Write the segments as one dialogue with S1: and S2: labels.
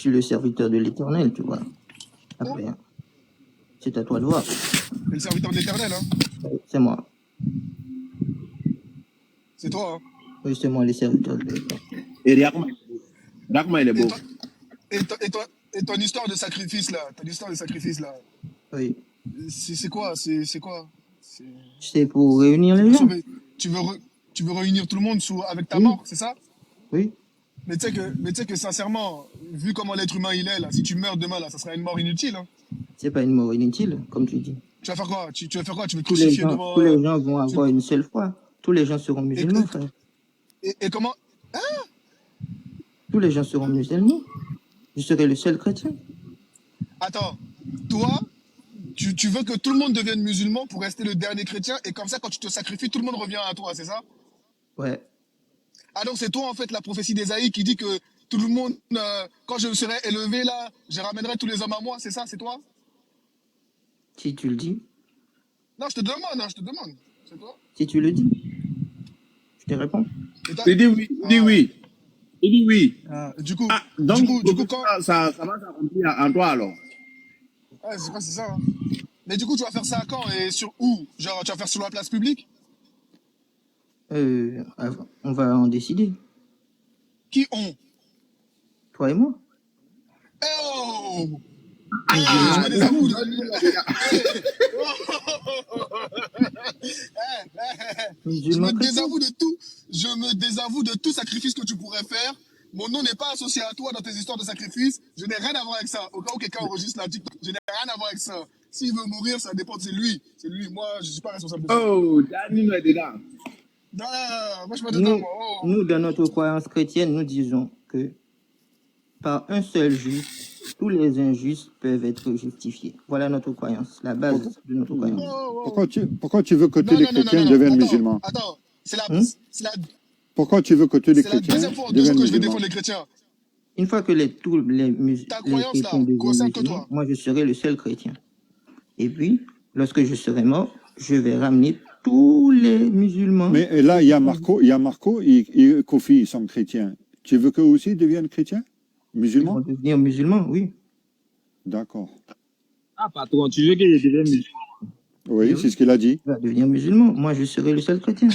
S1: suis le serviteur de l'Éternel, tu vois. Après, c'est à toi de voir.
S2: T'es le serviteur de l'Éternel, hein?
S1: C'est moi.
S2: C'est toi, hein?
S1: Oui, c'est moi le serviteur de l'Éternel.
S3: Et regarde comment il est beau.
S2: Et ton histoire de sacrifice, là,
S1: Oui.
S2: c'est quoi? C'est quoi?
S1: C'est pour réunir les gens.
S2: Tu veux réunir tout le monde avec ta
S1: Oui.
S2: mort, c'est ça?
S1: Oui.
S2: Mais tu sais que sincèrement, vu comment l'être humain il est, là, si tu meurs demain, là, ça sera une mort inutile, hein?
S1: C'est pas une mort inutile, comme tu dis.
S2: Tu vas faire quoi? Tu vas faire quoi? Tu veux te
S1: Tous les
S2: crucifier
S1: gens,
S2: devant...
S1: tous les gens vont avoir une seule foi. Tous les gens seront musulmans, frère.
S2: Et comment...
S1: Tous les gens seront musulmans. Je serai le seul chrétien.
S2: Attends, toi, tu veux que tout le monde devienne musulman pour rester le dernier chrétien, et comme ça, quand tu te sacrifies, tout le monde revient à toi, c'est ça?
S1: Ouais.
S2: Ah donc c'est toi, en fait, la prophétie d'Ésaïe qui dit que tout le monde, quand je serai élevé, là, je ramènerai tous les hommes à moi, c'est ça? C'est toi?
S1: Si tu le dis.
S2: Non, je te demande. C'est toi?
S1: Si tu le dis. Je te réponds.
S3: Il dit oui. Il dit oui.
S2: Du coup,
S3: donc,
S2: quand...
S3: ça va s'accomplir en toi, alors.
S2: Ouais, c'est ça. Hein. Mais du coup, tu vas faire ça quand et sur où? Genre, tu vas faire sur la place publique?
S1: On va en décider.
S2: Qui on?
S1: Toi et moi.
S2: Oh! Je me désavoue je me désavoue de tout sacrifice que tu pourrais faire. Mon nom n'est pas associé à toi dans tes histoires de sacrifice. Je n'ai rien à voir avec ça. Au cas où quelqu'un enregistre la TikTok, je n'ai rien à voir avec ça. S'il veut mourir, ça dépend, c'est lui. C'est lui. Moi, je ne suis pas responsable de ça.
S3: Oh, Dani est dedans.
S2: Non, moi, je suis pas dedans, moi. Oh.
S1: Nous, dans notre croyance chrétienne, nous disons que par un seul juste, tous les injustes peuvent être justifiés. Voilà notre croyance, la base de notre croyance.
S4: Pourquoi tu veux que tous les chrétiens deviennent musulmans?
S2: Attends,
S4: pourquoi tu veux que tous les chrétiens
S2: deviennent musulmans? C'est la deuxième fois en 2 jours que je vais défendre les chrétiens.
S1: Une fois que tous les chrétiens deviennent musulmans, moi je serai le seul chrétien. Et puis, lorsque je serai mort, je vais ramener tous les musulmans.
S4: Mais là, il y a Marco et Kofi, ils sont chrétiens. Tu veux qu'eux aussi deviennent chrétiens? Musulmans?
S1: Ils vont devenir musulmans, oui.
S4: D'accord.
S5: Ah, patron, tu veux qu'ils deviennent musulmans?
S4: Oui, c'est ce qu'il a dit.
S1: Il va devenir musulman. Moi, je serai le seul chrétien.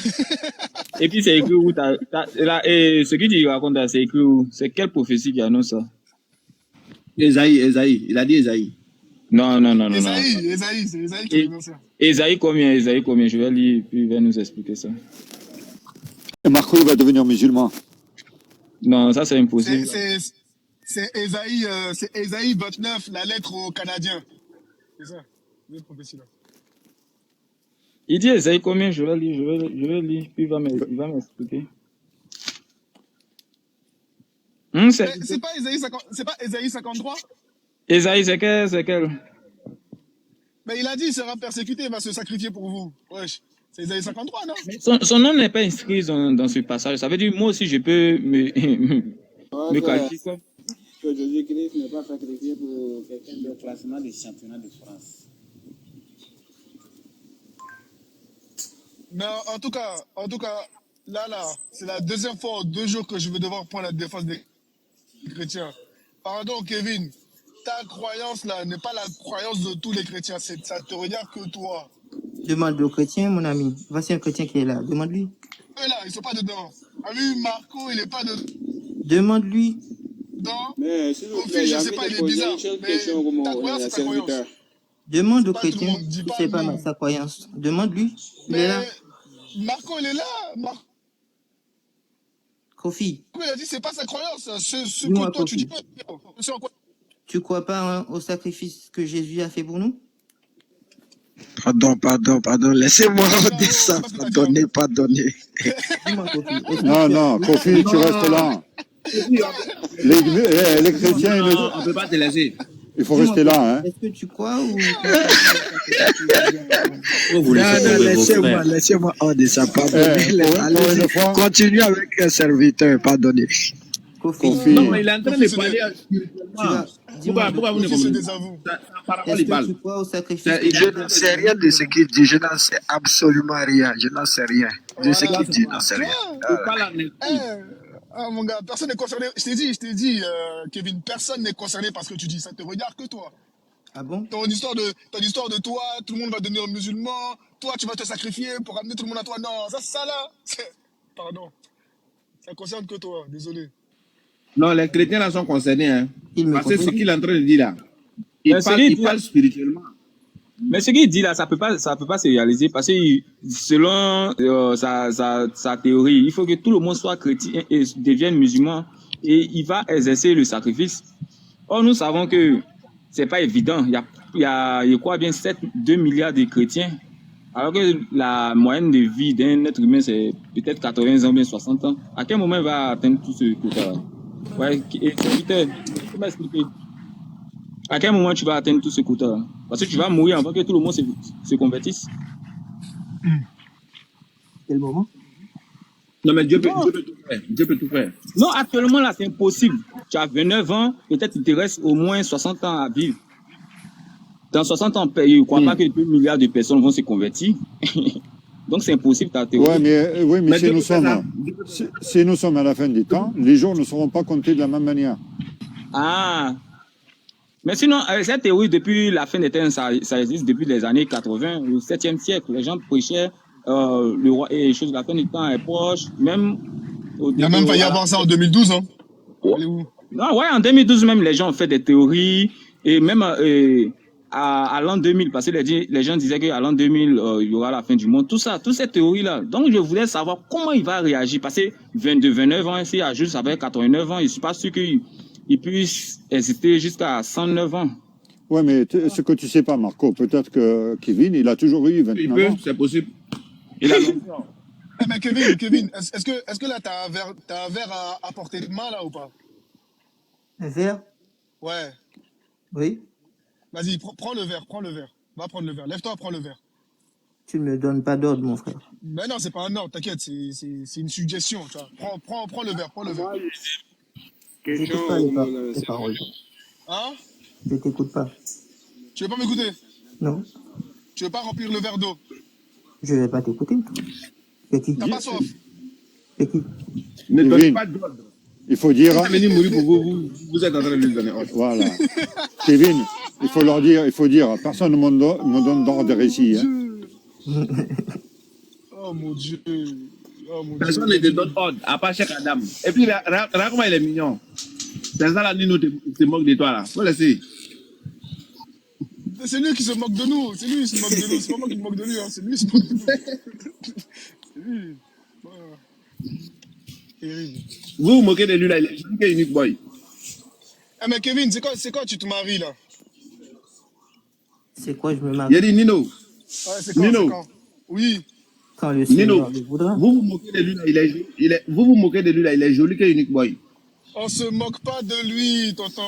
S5: Et puis, c'est écrit où et ce que tu racontes là, c'est écrit où? C'est quelle prophétie qui annonce ça?
S3: Esaïe. Il a dit Esaïe.
S5: Non.
S2: Esaïe, c'est Esaïe qui annonce ça.
S5: Esaïe combien? Je vais lire, puis il va nous expliquer ça.
S4: Et Marco, il va devenir musulman.
S5: Non, ça c'est impossible.
S2: C'est Esaïe 29, la lettre aux Canadiens. C'est ça, une prophétie là.
S5: Il dit Esaïe combien? Je vais lire, puis il va m'expliquer.
S2: C'est pas Esaïe 53?
S5: Esaïe, c'est quel?
S2: Mais il a dit, il sera persécuté, il va se sacrifier pour vous. Wesh, c'est Esaïe 53, non?
S5: Son nom n'est pas inscrit dans ce passage. Ça veut dire, moi aussi, je peux me qualifier.
S6: Que Jésus-Christ n'est pas sacrifié pour quelqu'un de classement du championnat de France.
S2: Mais en tout cas, là, c'est la deuxième fois en 2 jours que je vais devoir prendre la défense des chrétiens. Pardon, Kevin, ta croyance là n'est pas la croyance de tous les chrétiens, ça te regarde que toi.
S1: Demande au chrétien, mon ami. Voici un chrétien qui est là. Demande-lui.
S2: Eux là, ils sont pas dedans. Ah oui, Marco, il est pas dedans.
S1: Demande-lui.
S6: Mais s'il vous plaît,
S2: je sais pas, il est bizarre. Mais ta croyance, c'est ta croyance.
S1: Demande au chrétien si c'est pas sa croyance. Demande-lui. Il est là.
S2: Marco, il est là.
S1: Kofi.
S2: Il a dit c'est pas sa croyance. Ce que toi tu dis pas.
S1: Tu crois pas au sacrifice que Jésus a fait pour nous?
S7: Pardon. Laissez-moi descendre. Pardonnez.
S4: Non, Kofi, tu restes là. Les chrétiens,
S3: on ne peut pas te laisser.
S4: Il faut rester là, hein.
S1: Est-ce que tu crois ou...
S7: Non, laissez-moi hors de ça, pardonnez. Continue avec un serviteur, pardonnez.
S1: Kofi.
S3: Non, mais il est en train de parler Pourquoi vous ne comprenez pas?
S1: Est-ce que tu crois au sacrifice?
S7: Je ne sais rien de ce qu'il dit, je n'en sais absolument rien. Je n'en sais rien. De ce qu'il dit, je n'en sais rien.
S2: Ah, mon gars, personne n'est concerné. Je t'ai dit, Kevin, personne n'est concerné par ce que tu dis. Ça te regarde que toi.
S1: Ah bon?
S2: Ton histoire de toi, tout le monde va devenir musulman. Toi, tu vas te sacrifier pour ramener tout le monde à toi. Non, ça là, pardon. Ça concerne que toi, désolé.
S3: Non, les chrétiens là sont concernés. Hein.
S1: Il me
S3: Parce que ce
S1: contredit.
S3: qu'il est en train de dire là, il parle spirituellement.
S5: Mais ce qu'il dit là, ça peut pas se réaliser parce que selon sa théorie, il faut que tout le monde soit chrétien et devienne musulman et il va exercer le sacrifice. Or, nous savons que c'est pas évident. Il y a quoi bien 2 milliards de chrétiens, alors que la moyenne de vie d'un être humain c'est peut-être 80 ans, bien 60 ans. À quel moment il va atteindre tout ce quota? Ouais, et c'est comment expliquer? À quel moment tu vas atteindre tout ce quota? Parce que tu vas mourir avant que tout le monde se convertisse.
S1: Quel moment?
S3: Non, mais Dieu peut tout faire. Dieu peut tout faire.
S5: Non, actuellement là, c'est impossible. Tu as 29 ans, peut-être il te reste au moins 60 ans à vivre. Dans 60 ans, je ne crois pas que 2 milliards de personnes vont se convertir. Donc c'est impossible ta théorie.
S4: Oui, mais si nous sommes à la fin du temps, les jours ne seront pas comptés de la même manière.
S5: Ah. Mais sinon, cette théorie, depuis la fin des temps, ça existe depuis les années 80, au 7e siècle. Les gens prêchaient le roi et les choses de la fin du temps est proche. Même
S2: il y a même failli avoir ça en 2012. Hein. Allez où?
S5: Non, ouais, en 2012 même, les gens ont fait des théories. Et même à l'an 2000, parce que les gens disaient qu'à l'an 2000, il y aura la fin du monde. Tout ça, toutes ces théories-là. Donc, je voulais savoir comment il va réagir. Parce que 29 ans, ici, à juste avec 89 ans, je ne suis pas sûr qu'il puisse hésiter jusqu'à 109 ans.
S4: Ouais, mais ce que tu sais pas, Marco, peut-être que Kevin, il a toujours eu 29 ans.
S3: C'est possible. Il a longtemps.
S2: Mais Kevin, est-ce que là, t'as un verre à portée de main, là, ou pas?
S1: Un verre?
S2: Ouais.
S1: Oui.
S2: Vas-y, prends le verre. Va prendre le verre. Lève-toi, prends le verre.
S1: Tu ne me donnes pas d'ordre, mon frère.
S2: Mais non, c'est pas un ordre, t'inquiète, c'est une suggestion, tu vois. Prends le verre,
S1: Je t'écoute pas les paroles.
S2: Hein?
S1: Je t'écoute pas.
S2: Tu veux pas m'écouter?
S1: Non.
S2: Tu veux pas remplir le verre d'eau?
S1: Je vais pas t'écouter. C'est qui?
S2: T'as pas soif?
S1: C'est qui?
S3: Ne donnez pas d'ordre.
S4: Il faut dire.
S3: Si venir mourir pour vous êtes en train de lui donner ordre.
S4: Voilà. Kevin, il faut dire, personne ne me donne d'ordre ici. Hein.
S2: Oh mon Dieu.
S3: Personne ne te donne ordre, à part Cheikh Adam. Et puis, regarde comment il est mignon. C'est ça, la Nino te moque de toi, là. Faut laisser.
S2: C'est lui qui se moque de nous. C'est lui qui se moque de nous. C'est pas moi qui me moque de lui. Hein. C'est lui qui se moque de nous. C'est lui. Voilà. Terrible.
S3: Vous vous moquez de lui, là. Il est unique boy.
S2: Eh, mais Kevin, c'est quoi tu te maries, là?
S1: C'est quoi, je me marie?
S3: Il a dit Nino.
S2: Ouais, c'est quand?
S3: Nino.
S2: Oui.
S1: Quand le Seigneur le voudra.
S3: Vous vous moquez de lui, là. Vous vous moquez de lui, là. Il est joli que unique boy.
S2: On se moque pas de lui, tonton.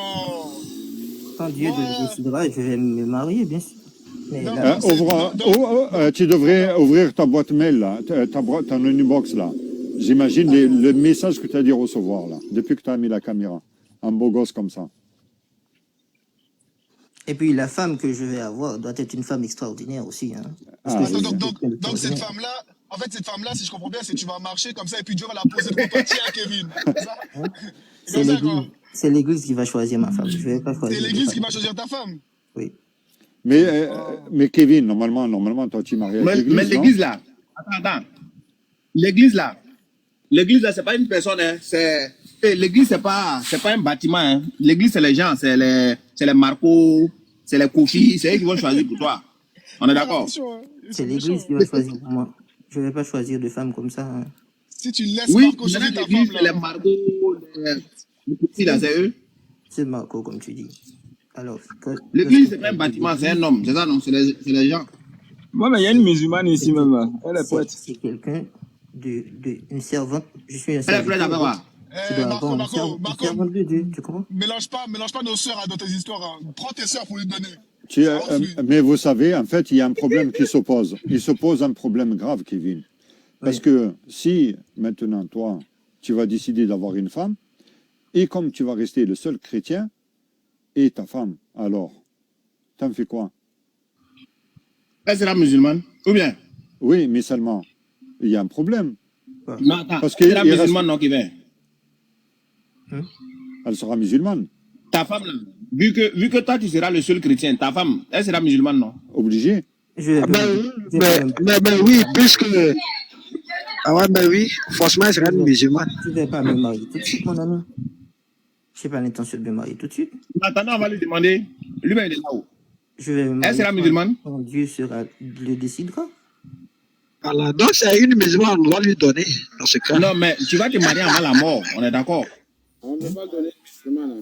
S1: Quand Dieu le décidera, je vais me marier, bien sûr. Mais
S2: Non,
S1: là,
S4: Tu devrais ouvrir ta boîte mail, là, ton inbox, là. J'imagine le message que tu as dû recevoir, là, depuis que tu as mis la caméra. Un beau gosse comme ça.
S1: et puis la femme que je vais avoir doit être une femme extraordinaire aussi. Hein.
S2: Donc cette femme-là, en fait, cette femme-là, si je comprends bien, c'est que tu vas marcher comme ça et puis Dieu va la poser devant toi. Tiens, Kevin.
S1: C'est l'église qui va choisir ma femme. Je vais pas choisir.
S2: C'est l'église qui va choisir ta femme.
S1: Oui.
S4: Mais Kevin, normalement, toi, tu maries avec l'église.
S3: Mais l'église, là. Attends. L'église, là, c'est pas une personne, hein. L'église, c'est pas un bâtiment, hein. L'église, c'est les gens, c'est les Marco, c'est les Kofi, c'est eux qui vont choisir pour toi. On est d'accord?
S1: C'est l'église qui va choisir pour moi. Je vais pas choisir de femme comme ça. Hein.
S2: Si tu laisses Marco choisir ta femme, là.
S3: Les Marco, les Kofi, là, c'est eux.
S1: C'est Marco, comme tu dis. Alors,
S3: l'église, c'est pas un bâtiment, c'est un homme. C'est ça, non? C'est les gens.
S5: Moi, mais il y a une musulmane ici même. Là. Elle est poète.
S1: C'est quelqu'un une servante. Je suis un
S3: servant. Elle est prête à voir.
S2: Marco,
S1: de Dieu, tu comprends?
S2: mélange pas nos sœurs dans tes histoires. Hein. Prends tes sœurs pour lui donner.
S4: Mais vous savez, en fait, il y a un problème qui s'oppose. Il s'oppose un problème grave, Kevin. Parce que si, maintenant, toi, tu vas décider d'avoir une femme, et comme tu vas rester le seul chrétien, et ta femme, alors, t'en fais quoi?
S3: Elle sera musulmane, ou bien?
S4: Oui, mais seulement, il y a un problème.
S3: Non, attends,
S4: parce que
S3: c'est la musulmane, non, qui vient.
S4: Elle sera musulmane.
S3: Ta femme, là, vu que toi, tu seras le seul chrétien, ta femme, elle sera musulmane, non?
S4: Obligé.
S7: Mais oui, puisque... Ah ouais, ben oui, forcément, elle sera une musulmane.
S1: Je ne vais pas me marier tout de suite, mon ami. Je n'ai pas l'intention de me marier tout de suite.
S3: Maintenant, on va lui demander, lui-même, il est là-haut.
S1: Je vais me marier.
S3: Elle sera musulmane?
S1: Quand Dieu le décidera.
S7: Voilà, donc c'est une musulmane, on doit lui donner, dans ce cas.
S3: Non, mais tu vas te marier avant la mort, on est d'accord?
S6: On ne peut pas donner musulman.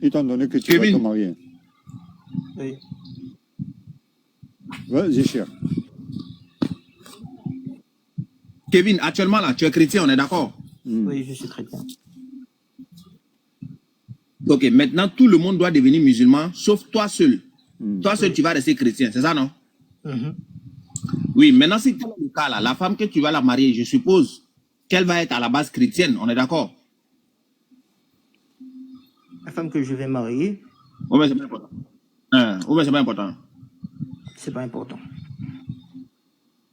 S4: Étant donné que tu vas te marier.
S1: Oui.
S4: Vas-y, cher.
S3: Kevin, actuellement, là, tu es chrétien, on est d'accord?
S1: Oui, je suis chrétien.
S3: Ok, maintenant, tout le monde doit devenir musulman, sauf toi seul. Toi seul, tu vas rester chrétien, c'est ça, non? Oui, maintenant, si c'est le cas, là, la femme que tu vas la marier, je suppose qu'elle va être à la base chrétienne, on est d'accord?
S1: La femme que je vais marier...
S3: Oui, mais c'est pas important. Oui, mais c'est pas important.
S1: C'est pas important.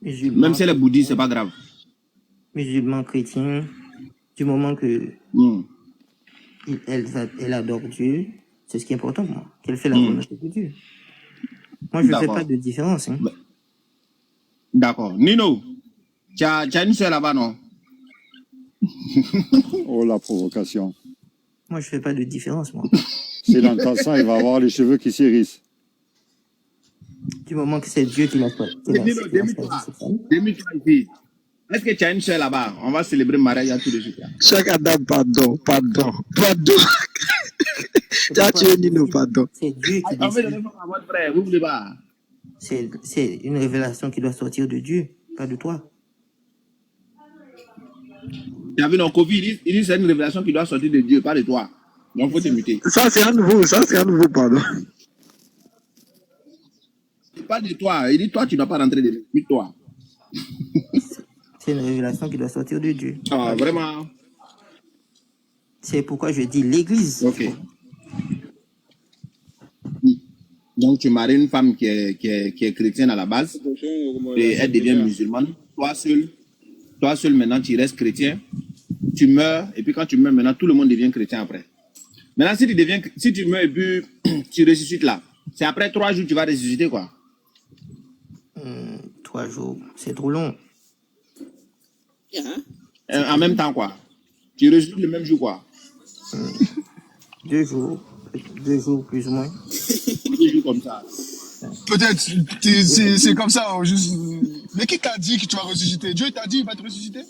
S1: Musulman,
S3: même si elle est bouddhiste, c'est pas grave.
S1: Musulman, chrétien, du moment que elle adore Dieu, c'est ce qui est important pour moi, qu'elle fait la volonté de Dieu. Moi, je ne fais pas de différence. Hein.
S3: D'accord. Nino, tu as une soeur là-bas, non?
S4: Oh, la provocation.
S1: Moi, je ne fais pas de différence, moi.
S4: S'il entend ça, il va avoir les cheveux qui s'hérissent.
S1: Du moment que c'est Dieu qui l'a fait.
S3: Démie-toi ici. Est-ce que tu as une soeur là-bas? On va célébrer le mariage tout de suite.
S7: Chaque Adam, pardon. Tu as tué Nino, pardon.
S1: C'est Dieu qui décide. C'est une révélation qui doit sortir de Dieu, pas de toi.
S3: Tu as vu, non, Covid, il dit que c'est une révélation qui doit sortir de Dieu, pas de toi. Donc, il faut t'imiter.
S7: Ça, c'est à nouveau, pardon.
S3: Pas de toi. Il dit, toi, tu ne dois pas rentrer dedans. Toi.
S1: C'est une révélation qui doit sortir de Dieu.
S3: Ah, vraiment.
S1: C'est pourquoi je dis l'Église.
S3: Ok. Donc, tu maries une femme qui est chrétienne à la base et elle devient musulmane. Toi seul, maintenant, tu restes chrétien. Tu meurs et puis quand tu meurs, maintenant, tout le monde devient chrétien après. Maintenant, si tu meurs et puis tu ressuscites là, c'est après 3 jours que tu vas ressusciter, quoi.
S1: 3 jours, c'est trop long.
S3: En même temps, quoi. Tu ressuscites le même jour, quoi.
S1: 2 jours. 2 jours plus ou moins.
S3: 2 jours comme ça.
S2: Peut-être, c'est comme ça. Juste... Mais qui t'a dit que tu vas ressusciter? Dieu t'a dit qu'il va te ressusciter?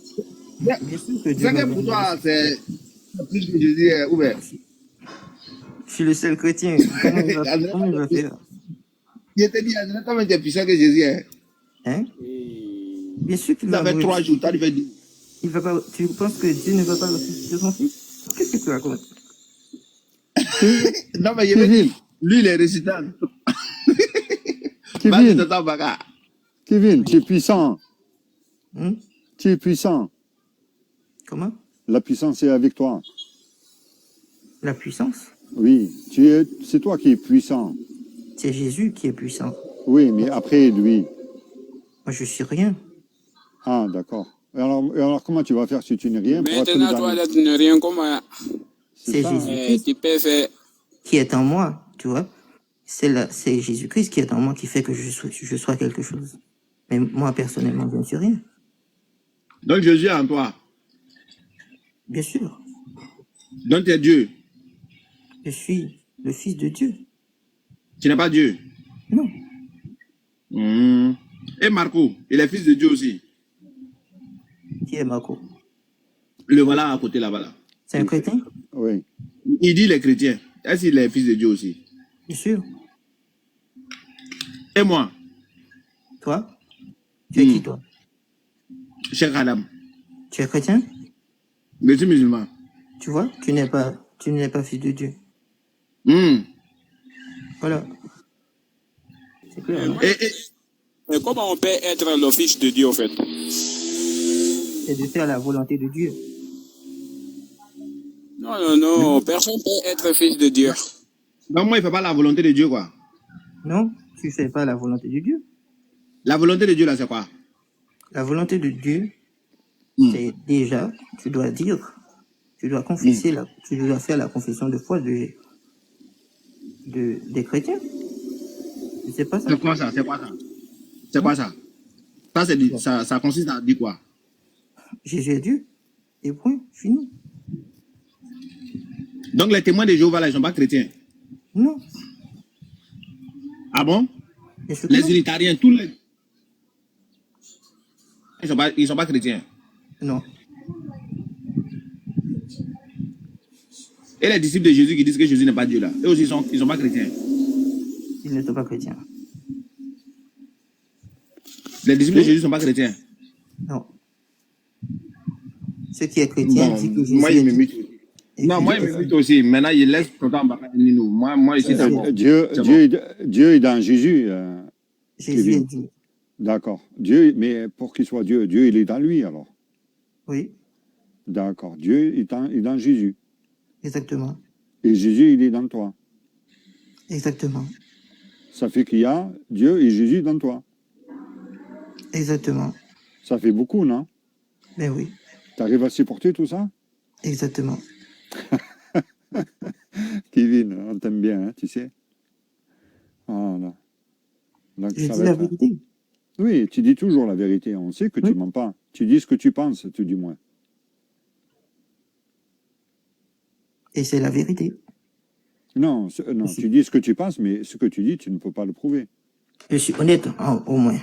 S1: Bien sûr que Dieu
S3: C'est que pour toi, c'est plus que Jésus est ouvert.
S1: Je suis le seul chrétien. Comment il va faire?
S3: Je te dis, comment tu es puissant que Jésus est?
S1: Hein? Bien sûr qu'il va.
S3: Ça fait 3 jours, tu as dit.
S1: Il va pas. Tu penses que Dieu ne va pas ressusciter son fils? Qu'est-ce que tu racontes?
S3: Non, mais je veux dire, lui, il est récitant.
S4: Kevin, tu es puissant. Tu es puissant.
S1: Comment?
S4: La puissance est avec toi.
S1: La puissance?
S4: Oui, c'est toi qui es puissant.
S1: C'est Jésus qui est puissant.
S4: Oui, mais après lui.
S1: Moi, je suis rien.
S4: Ah, d'accord. Alors, comment tu vas faire si tu n'es rien?
S6: Maintenant, toi, là, tu n'es rien comme...
S1: C'est Jésus-Christ qui est en moi, tu vois. C'est Jésus-Christ qui est en moi qui fait que je sois quelque chose. Mais moi, personnellement, je ne suis rien.
S3: Donc, Jésus est en toi?
S1: Bien sûr.
S3: Donc, tu es Dieu?
S1: Je suis le fils de Dieu.
S3: Tu n'es pas Dieu?
S1: Non.
S3: Et Marco, il est fils de Dieu aussi?
S1: Qui est Marco?
S3: Le voilà à côté là-bas. Là.
S1: C'est un chrétien?
S3: Oui. Il dit les chrétiens. Est-ce qu'il est fils de Dieu aussi?
S1: Bien sûr.
S3: Et moi?
S1: Toi? Tu es qui, toi?
S3: Cheikh Adam.
S1: Tu es chrétien?
S3: Je suis musulman.
S1: Tu vois, tu n'es pas fils de Dieu. Voilà. C'est clair.
S6: Et comment on peut être le fils de Dieu, en fait?
S1: C'est de faire la volonté de Dieu.
S6: Non, personne ne peut être fils de Dieu.
S3: Donc moi, il ne fait pas la volonté de Dieu, quoi.
S1: Non, tu ne fais pas la volonté de Dieu.
S3: La volonté de Dieu, là, c'est quoi?
S1: La volonté de Dieu, c'est déjà, tu dois dire, tu dois confesser, tu dois faire la confession de foi des chrétiens. C'est pas ça.
S3: C'est quoi ça? C'est quoi ça? C'est quoi ça? Ça consiste à dire quoi?
S1: Jésus est Dieu. Et point, fini.
S3: Donc les témoins de Jéhovah, là, ils ne sont pas chrétiens.
S1: Non.
S3: Ah bon? Les unitariens, tous les... Ils sont pas chrétiens.
S1: Non.
S3: Et les disciples de Jésus qui disent que Jésus n'est pas Dieu là, eux aussi ils sont pas chrétiens.
S1: Ils ne sont pas chrétiens.
S3: Les disciples de Jésus ne sont pas chrétiens.
S1: Non. Ce qui est chrétien
S3: Bon,
S1: dit que Jésus
S3: moi,
S1: est
S3: il me
S1: Dieu.
S3: mute. Non, moi, il me mute aussi. Maintenant, il laisse ton temps. Moi, ici, c'est bon.
S4: Dieu est dans Jésus.
S1: Jésus
S4: Kevin.
S1: est Dieu.
S4: D'accord. Dieu, mais pour qu'il soit Dieu, Dieu, il est dans lui alors.
S1: Oui,
S4: D'accord. Dieu est dans Jésus.
S1: exactement.
S4: Et Jésus, il est dans toi.
S1: Exactement.
S4: Ça fait qu'il y a Dieu et Jésus dans toi.
S1: Exactement.
S4: Ça fait beaucoup, non?
S1: Ben oui,
S4: Tu arrives à supporter tout ça?
S1: exactement.
S4: Kevin, on t'aime bien, hein, tu sais. Voilà. Donc,
S1: Je
S4: ça
S1: dis
S4: va
S1: la
S4: être-
S1: vérité.
S4: Oui, tu dis toujours la vérité. On sait que tu
S1: Oui.
S4: mens pas. Tu dis ce que tu penses, tout du moins.
S1: Et c'est la vérité.
S4: Non, non,
S1: Si.
S4: tu dis ce que tu penses, mais ce que tu dis, tu ne peux pas le prouver.
S1: Je suis honnête, au moins.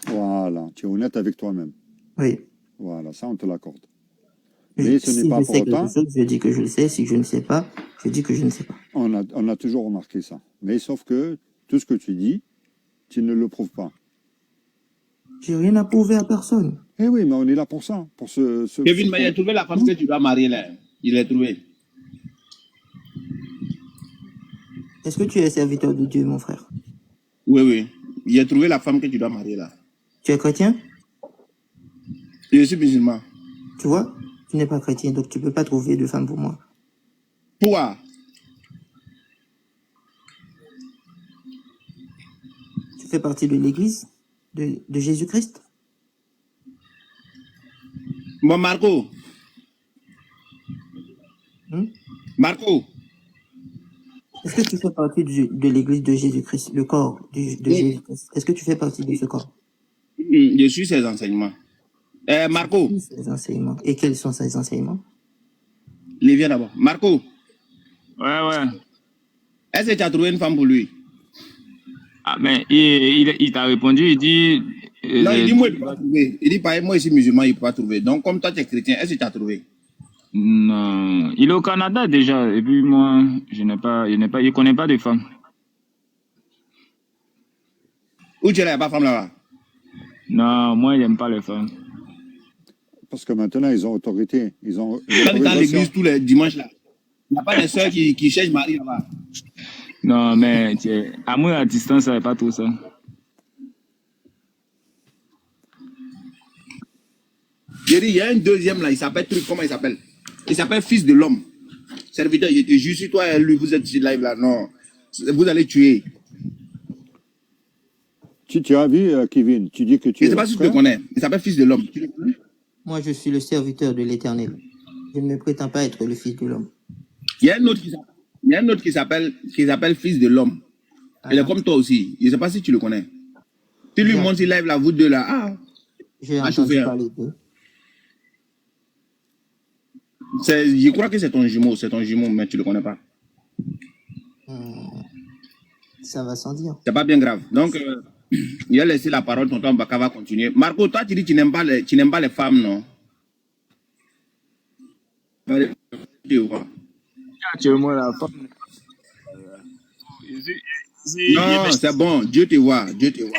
S4: Voilà, tu es honnête avec toi-même.
S1: Oui.
S4: Voilà, ça, on te l'accorde. Mais ce
S1: Si
S4: n'est pas
S1: je
S4: pour
S1: sais quelque
S4: autant,
S1: chose, je dis que je le sais. Si je ne sais pas, je dis que je ne sais pas.
S4: on a toujours remarqué ça. Mais sauf que tout ce que tu dis, tu ne le prouves pas.
S1: J'ai rien à prouver à personne.
S4: Eh oui, mais on est là pour ça, pour
S3: Kevin, mais il a trouvé la femme que tu dois marier là. Il l'a trouvé.
S1: Est-ce que tu es serviteur de Dieu, mon frère?
S3: Oui, oui. Il a trouvé la femme que tu dois marier là.
S1: Tu es chrétien?
S3: Je suis musulman.
S1: Tu vois? Tu n'es pas chrétien, donc tu ne peux pas trouver de femme pour moi.
S3: Toi,
S1: Tu fais partie de l'église de Jésus-Christ?
S3: bon Marco.
S1: Hmm?
S3: Marco.
S1: Est-ce que tu fais partie de l'église de Jésus-Christ, le corps de
S3: Oui.
S1: Jésus-Christ? Est-ce que tu fais partie de ce corps?
S3: Je suis ses enseignements. Marco,
S1: Ces enseignements. Et quels sont ces enseignements?
S3: il vient d'abord. Marco,
S5: Ouais.
S3: est-ce que tu as trouvé une femme pour lui?
S5: Ah, mais il t'a répondu, il dit...
S3: Non, il dit moi, il ne peut pas trouver. Il dit pareil, moi, je suis musulman, il ne peut pas trouver. Donc, comme toi, tu es chrétien, est-ce que tu as trouvé?
S5: Non, il est au Canada déjà, et puis moi, je connais pas de femme.
S3: Où tu es là, il n'y a pas de femme là-bas?
S5: Non, moi, j'aime pas les femmes.
S4: Parce que maintenant, ils ont autorité. Ils ont
S3: Quand tu es dans
S4: l'autorisation.
S3: l'église tous les dimanches là, il n'y a pas des soeurs qui cherchent mari là-bas.
S5: Non, mais amour à distance, ça n'est pas tout ça.
S3: J'ai dit, il y a un deuxième là, il s'appelle truc, comment il s'appelle? Il s'appelle Fils de l'homme. Serviteur, je te jure, si toi et lui, vous êtes sur live là, non, vous allez tuer.
S4: Tu as vu, Kevin, tu dis que tu
S3: Je ne
S4: es
S3: sais
S4: le
S3: pas si tu le
S4: frère.
S3: connais. Il s'appelle Fils de l'homme. Tu le connais?
S1: Moi, je suis le serviteur de l'Éternel. Je ne prétends pas être le fils de l'homme.
S3: Il y a un autre qui s'appelle Fils de l'homme. Il est comme toi aussi. Je ne sais pas si tu le connais. Tu lui
S1: Bien.
S3: montres sur live là, vous deux là. Ah,
S1: J'ai
S3: Ah,
S1: entendu
S3: chauffeur.
S1: parler d'eux.
S3: je crois que c'est ton jumeau, mais tu ne le connais pas.
S1: Ça va sans dire.
S3: C'est pas bien grave. Donc, il a laissé la parole, tonton Baka va continuer. Marco, toi, tu dis que tu n'aimes pas les femmes, non? Tu vois.
S5: Actuellement, la femme...
S3: Non, c'est bon. Dieu te voit. Dieu te voit.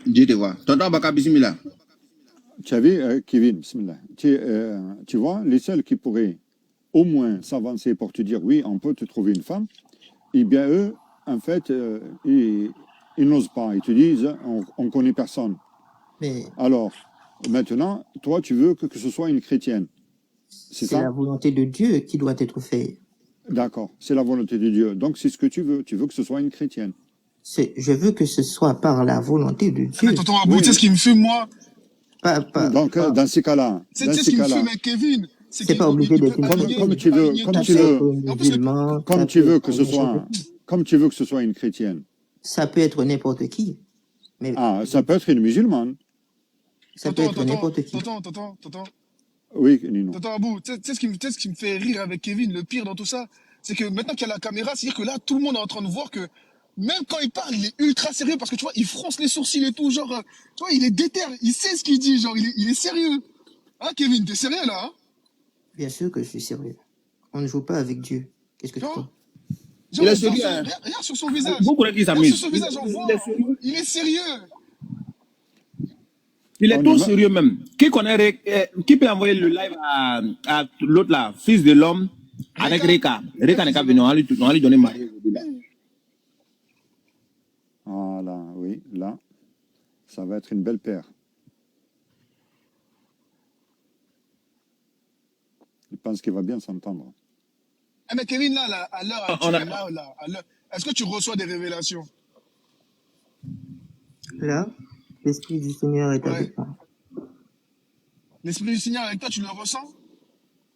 S3: Dieu te voit. Tonton Baka, bismillah.
S4: Tu as vu, Kevin, bismillah. Tu vois, les seuls qui pourraient au moins s'avancer pour te dire oui, on peut te trouver une femme, eh bien eux, en fait, ils n'osent pas. Ils te disent, on connaît personne.
S1: Mais
S4: Alors, maintenant, toi, tu veux que ce soit une chrétienne. C'est
S1: c'est la
S4: ça?
S1: volonté de Dieu qui doit être faite.
S4: D'accord, c'est la volonté de Dieu. Donc, c'est ce que tu veux. Tu veux que ce soit une chrétienne.
S1: Je veux que ce soit par la volonté de Dieu.
S2: Mais tonton Abou, tu sais ce qui me fume, moi?
S4: Donc, dans ces cas-là,
S2: Tu sais ce qui me fume avec Kevin?
S1: c'est pas obligé d'être
S4: comme tu veux que ce soit une chrétienne.
S1: Ça peut être n'importe qui. Mais
S4: ça peut être une musulmane.
S1: Ça peut être n'importe qui.
S2: Tonton.
S4: Oui, Nino.
S2: Tonton Abou, tu sais ce qui me fait rire avec Kevin, le pire dans tout ça, c'est que maintenant qu'il y a la caméra, c'est-à-dire que là, tout le monde est en train de voir que même quand il parle, il est ultra sérieux parce que tu vois, il fronce les sourcils et tout, genre, tu vois, il est déter, il sait ce qu'il dit, genre, il est sérieux. Hein, Kevin, t'es sérieux là, hein?
S1: Bien sûr que je suis sérieux. On ne joue pas avec Dieu. Qu'est-ce que tu crois?
S3: Il est sérieux.
S2: Regarde sur son visage.
S3: Vous croyez qu'il s'amuse?
S2: Sur son visage, on voit. Il est sérieux.
S3: Il est tout sérieux même. Qui peut envoyer le live à l'autre là, fils de l'homme, avec Reka? Reka n'est pas venu, on va lui donner Marie aujourd'hui là.
S4: Voilà, oui, là, ça va être une belle paire. Je pense qu'il va bien s'entendre.
S2: Ah, mais Kevin, là, à l'heure actuelle, est-ce que tu reçois des révélations?
S1: Là, l'Esprit du Seigneur est avec moi.
S2: L'Esprit du Seigneur avec toi, tu le ressens?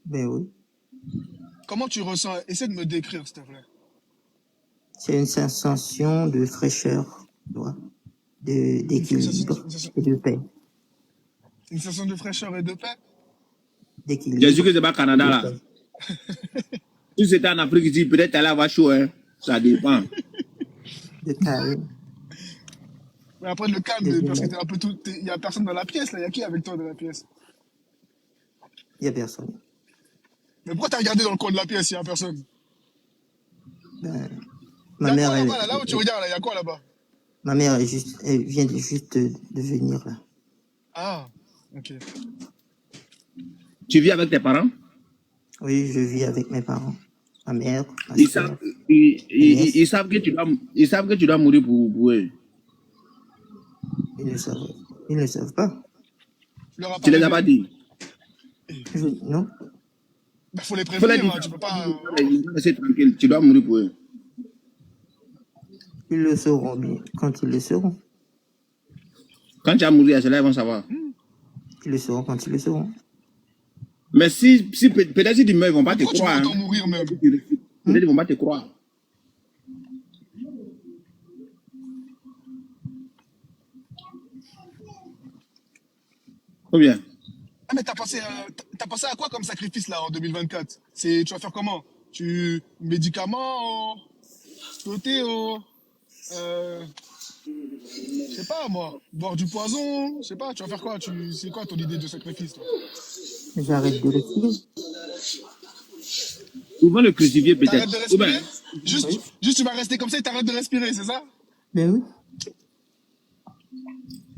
S1: Ben oui.
S2: Comment tu ressens? Essaie de me décrire, s'il te plaît.
S1: C'est une sensation de fraîcheur, d'équilibre et de paix.
S2: Une sensation de fraîcheur et de paix?
S1: D'équilibre.
S3: Jésus que c'est pas Canada là. Si c'était en Afrique ici, peut-être elle va chaud, hein. Ça dépend.
S1: De calme.
S2: Mais après le calme, parce que t'es un peu tout. Il n'y a personne dans la pièce, là. Il y a qui avec toi dans la pièce?
S1: Il n'y a personne.
S2: Mais pourquoi t'as regardé dans le coin de la pièce, il n'y a personne?
S1: Ben, ma mère,
S2: là où tu regardes, il y a quoi là-bas?
S1: Ma mère elle vient juste de venir là.
S2: Ah, ok.
S3: Tu vis avec tes parents?
S1: Oui, je vis avec mes parents. Ma mère, ma
S3: Ils
S1: soeur.
S3: savent que tu dois mourir pour eux.
S1: Ils ne savent pas.
S3: Tu les as pas dit?
S1: Non.
S2: Il faut les prévenir, hein, tu peux pas.
S3: Rester tranquille, tu dois mourir pour eux.
S1: Ils le sauront bien quand ils le sauront.
S3: Quand tu as mouru, ceux-là ils vont savoir.
S1: Ils le sauront quand ils le sauront.
S3: Mais peut-être si tu meurs, ils vont pas te
S2: Pourquoi
S3: croire.
S2: tu veux autant mourir même?
S3: Peut-être ils vont pas te croire. Ou bien?
S2: Ah, mais t'as pensé à quoi comme sacrifice là en 2024? Tu vas faire comment? Médicaments, sauter je sais pas moi, boire du poison, je sais pas, tu vas faire quoi? C'est quoi ton idée de sacrifice toi?
S1: J'arrête de respirer.
S3: Ils vont le crucifier
S2: T'arrêtes
S3: peut-être.
S2: de respirer? Juste tu vas rester comme ça et t'arrêtes de respirer, c'est ça?
S1: Ben oui.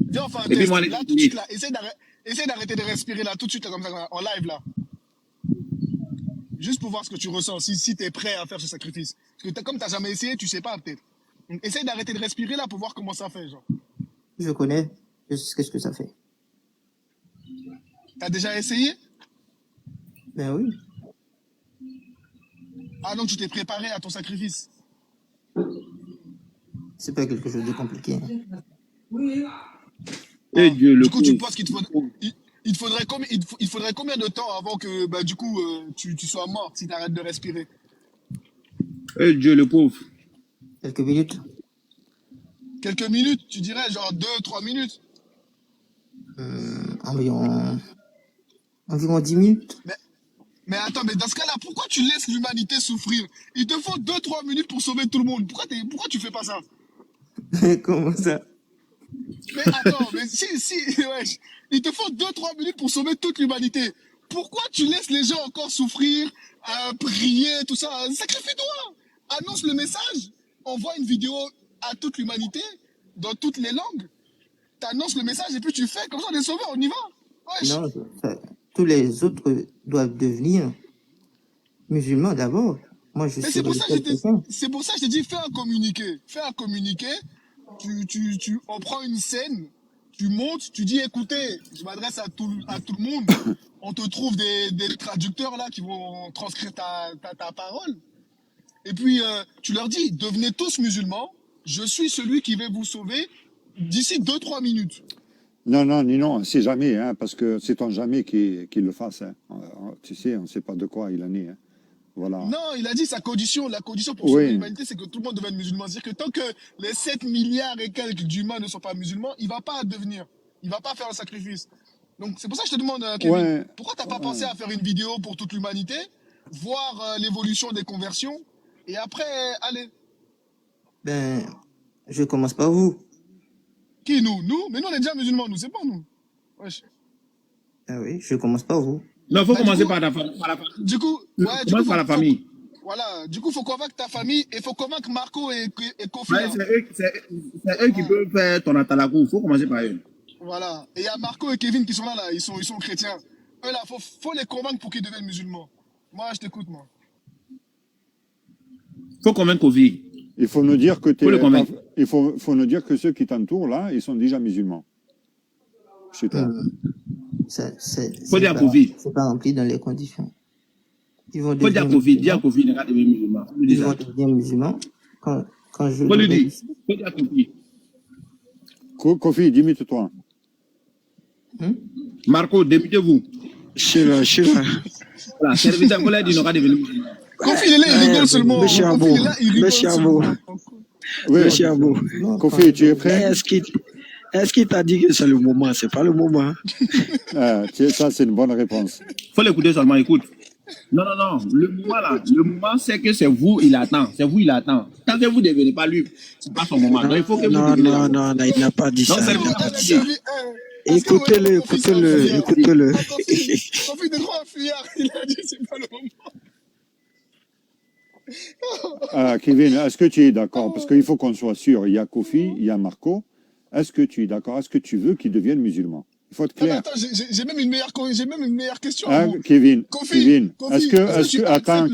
S2: Viens, enfin, un
S3: Et puis
S2: test.
S3: moi,
S2: Là, tout de suite, là, essaie d'arrêter de respirer, là, tout de suite, là, comme ça, en live, là. Juste pour voir ce que tu ressens, si tu es prêt à faire ce sacrifice. Parce que comme tu n'as jamais essayé, tu sais pas, peut-être. Donc, essaie d'arrêter de respirer, là, pour voir comment ça fait, genre.
S1: Je connais. Je sais ce que ça fait.
S2: T'as déjà essayé?
S1: Ben oui.
S2: Ah, donc tu t'es préparé à ton sacrifice.
S1: C'est pas quelque chose de compliqué. Hein.
S3: Et Dieu, le
S2: Du coup, tu penses qu'il te faudrait combien de temps avant que, bah, du coup, tu sois mort si tu arrêtes de respirer?
S3: Et Dieu, le pauvre.
S1: Quelques minutes.
S2: Quelques minutes, tu dirais, genre 2-3 minutes.
S1: Environ 10 minutes.
S2: Mais attends, mais dans ce cas-là, pourquoi tu laisses l'humanité souffrir? Il te faut 2-3 minutes pour sauver tout le monde. Pourquoi tu fais pas ça?
S1: Comment ça?
S2: Mais attends, mais wesh, il te faut 2-3 minutes pour sauver toute l'humanité. Pourquoi tu laisses les gens encore souffrir, prier, tout ça? Sacrifie-toi! Annonce le message. Envoie une vidéo à toute l'humanité, dans toutes les langues. T'annonces le message et puis tu fais, comme ça on est sauvés, on y va. Wesh.
S1: Non, tous les autres doivent devenir musulmans d'abord. Moi, je suis
S2: c'est pour ça que
S1: chrétien.
S2: je t'ai dit, fais un communiqué. Fais un communiqué. On prend une scène, tu montes, tu dis, écoutez, je m'adresse à tout le monde. On te trouve des traducteurs là qui vont transcrire ta parole. Et puis, tu leur dis, devenez tous musulmans, je suis celui qui va vous sauver d'ici 2-3 minutes.
S4: Non, non, non, c'est jamais, hein, parce que c'est ton jamais qui le fasse. Hein. Tu sais, on ne sait pas de quoi il en est. Hein. Voilà.
S2: Non, il a dit la condition pour sauver l'humanité, c'est que tout le monde devienne musulman. C'est-à-dire que tant que les 7 milliards et quelques d'humains ne sont pas musulmans, il ne va pas devenir. Il ne va pas faire un sacrifice. Donc, c'est pour ça que je te demande, Kevin, pourquoi tu n'as pas pensé à faire une vidéo pour toute l'humanité, voir l'évolution des conversions, et après, aller.
S1: Ben, je commence par vous.
S2: Qui, nous? Nous? Mais nous, on est déjà musulmans, nous, c'est pas nous. Wesh.
S1: Ah oui, je commence par vous.
S3: Non, il faut commencer
S2: coup,
S3: par la famille.
S2: Du coup,
S3: Commence par la famille.
S2: Voilà, du coup, il faut convaincre ta famille et il faut convaincre Marco et Kofi.
S3: Ouais, c'est eux qui peuvent faire ton atalakou. Il faut commencer par eux.
S2: Voilà. Et il y a Marco et Kevin qui sont là, ils sont chrétiens. Eux, là, faut les convaincre pour qu'ils deviennent musulmans. Moi, je t'écoute, moi.
S3: Il faut convaincre Kofi.
S4: Il faut nous dire que il faut nous dire que ceux qui t'entourent là, ils sont déjà musulmans. Chez toi.
S3: Faut dire Kofi.
S1: C'est pas rempli dans les conditions. Ils vont
S3: faut dire Kofi, dire Kofi n'est pas devenu musulman.
S1: Ils vont devenir musulmans quand je.
S3: Faut lui dire. Faut dire Kofi.
S4: Kofi, dimite-toi.
S3: Marco, démutez-vous.
S7: Je suis là.
S3: Voilà, serviteur, vous l'avez dit, n'aura devenu musulman.
S2: Kofi, il est là, il rigole seulement.
S7: Monsieur Abou. Monsieur Abou.
S4: Kofi, tu es prêt?
S7: Est-ce qu'il t'a dit que c'est le moment? C'est pas le moment.
S4: Ça, c'est une bonne réponse.
S3: Faut l'écouter seulement, écoute. Non. Le moment, c'est que c'est vous, il attend. C'est vous, il attend. Tant que vous ne devenez pas lui, c'est pas son moment. Donc, il faut que vous
S7: non, il n'a pas dit ça. Écoutez-le.
S2: Kofi, de trop un fuyard, il a dit c'est pas le moment.
S4: Kevin, est-ce que tu es d'accord? Parce qu'il faut qu'on soit sûr. Il y a Kofi, il y a Marco. Est-ce que tu es d'accord? Est-ce que tu veux qu'ils deviennent musulmans? Il faut être clair.
S2: Attends, j'ai même une meilleure question.
S4: Kevin,
S2: Kofi,
S4: attends,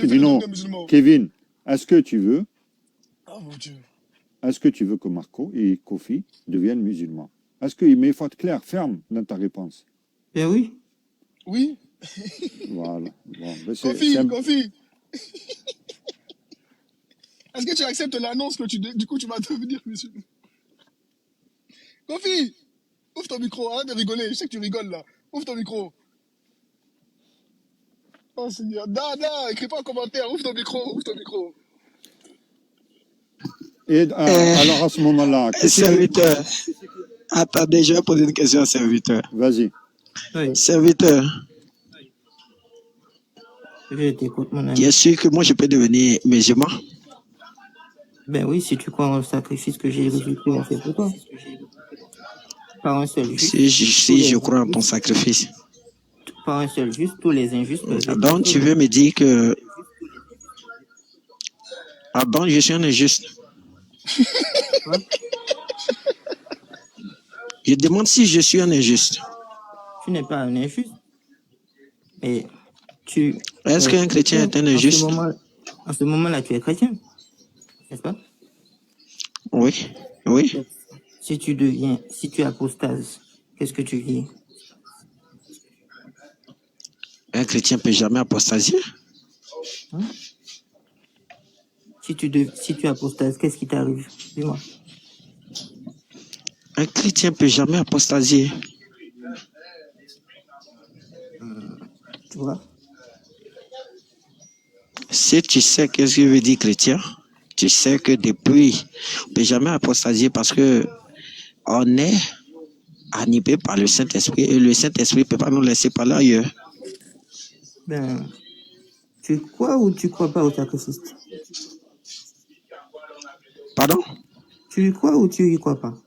S4: Kevin, est-ce que tu veux?
S2: Oh mon Dieu.
S4: Est-ce que tu veux que Marco et Kofi deviennent musulmans? Mais il faut être clair, ferme dans ta réponse.
S1: Ben oui.
S2: Oui.
S4: Voilà. Bon,
S2: Kofi. Est-ce que tu acceptes l'annonce que du coup tu vas devenir musulman? Kofi, ouvre ton micro, arrête de rigoler. Je sais que tu rigoles là. Ouvre ton micro. Oh Seigneur. Non, écris pas en commentaire. Ouvre ton micro.
S4: Et alors à ce moment-là...
S7: Serviteur. Attendez, je vais poser une question au serviteur.
S4: Vas-y.
S1: Oui.
S7: Serviteur.
S1: Je t'écoute, mon ami.
S7: Tu es sûr que moi je peux devenir musulman?
S1: Ben oui, si tu crois en le sacrifice que Jésus-Christ a fait pour toi. Par un seul juste.
S7: Si je crois en ton sacrifice.
S1: Par un seul juste, tous les injustes.
S7: Donc tu veux me dire que... Ah bon, je suis un injuste. Je demande si je suis un injuste.
S1: Tu n'es pas un injuste. Mais tu...
S7: Est-ce qu'un chrétien est un injuste?
S1: En ce moment-là, tu es chrétien. N'est-ce pas?
S7: Oui.
S1: Si tu apostase, qu'est-ce que tu dis?
S7: Un chrétien ne peut jamais apostasier.
S1: Si tu apostase, qu'est-ce qui t'arrive? Dis-moi.
S7: Un chrétien ne peut jamais apostasier.
S1: Tu vois?
S7: Si tu sais qu'est-ce que veut dire chrétien, tu sais que depuis, on ne peut jamais apostasier parce que on est animé par le Saint-Esprit et le Saint-Esprit ne peut pas nous laisser parler ailleurs.
S1: Ben, tu crois ou tu crois pas au sacrifice?
S7: Pardon?
S1: Tu y crois ou tu y crois pas?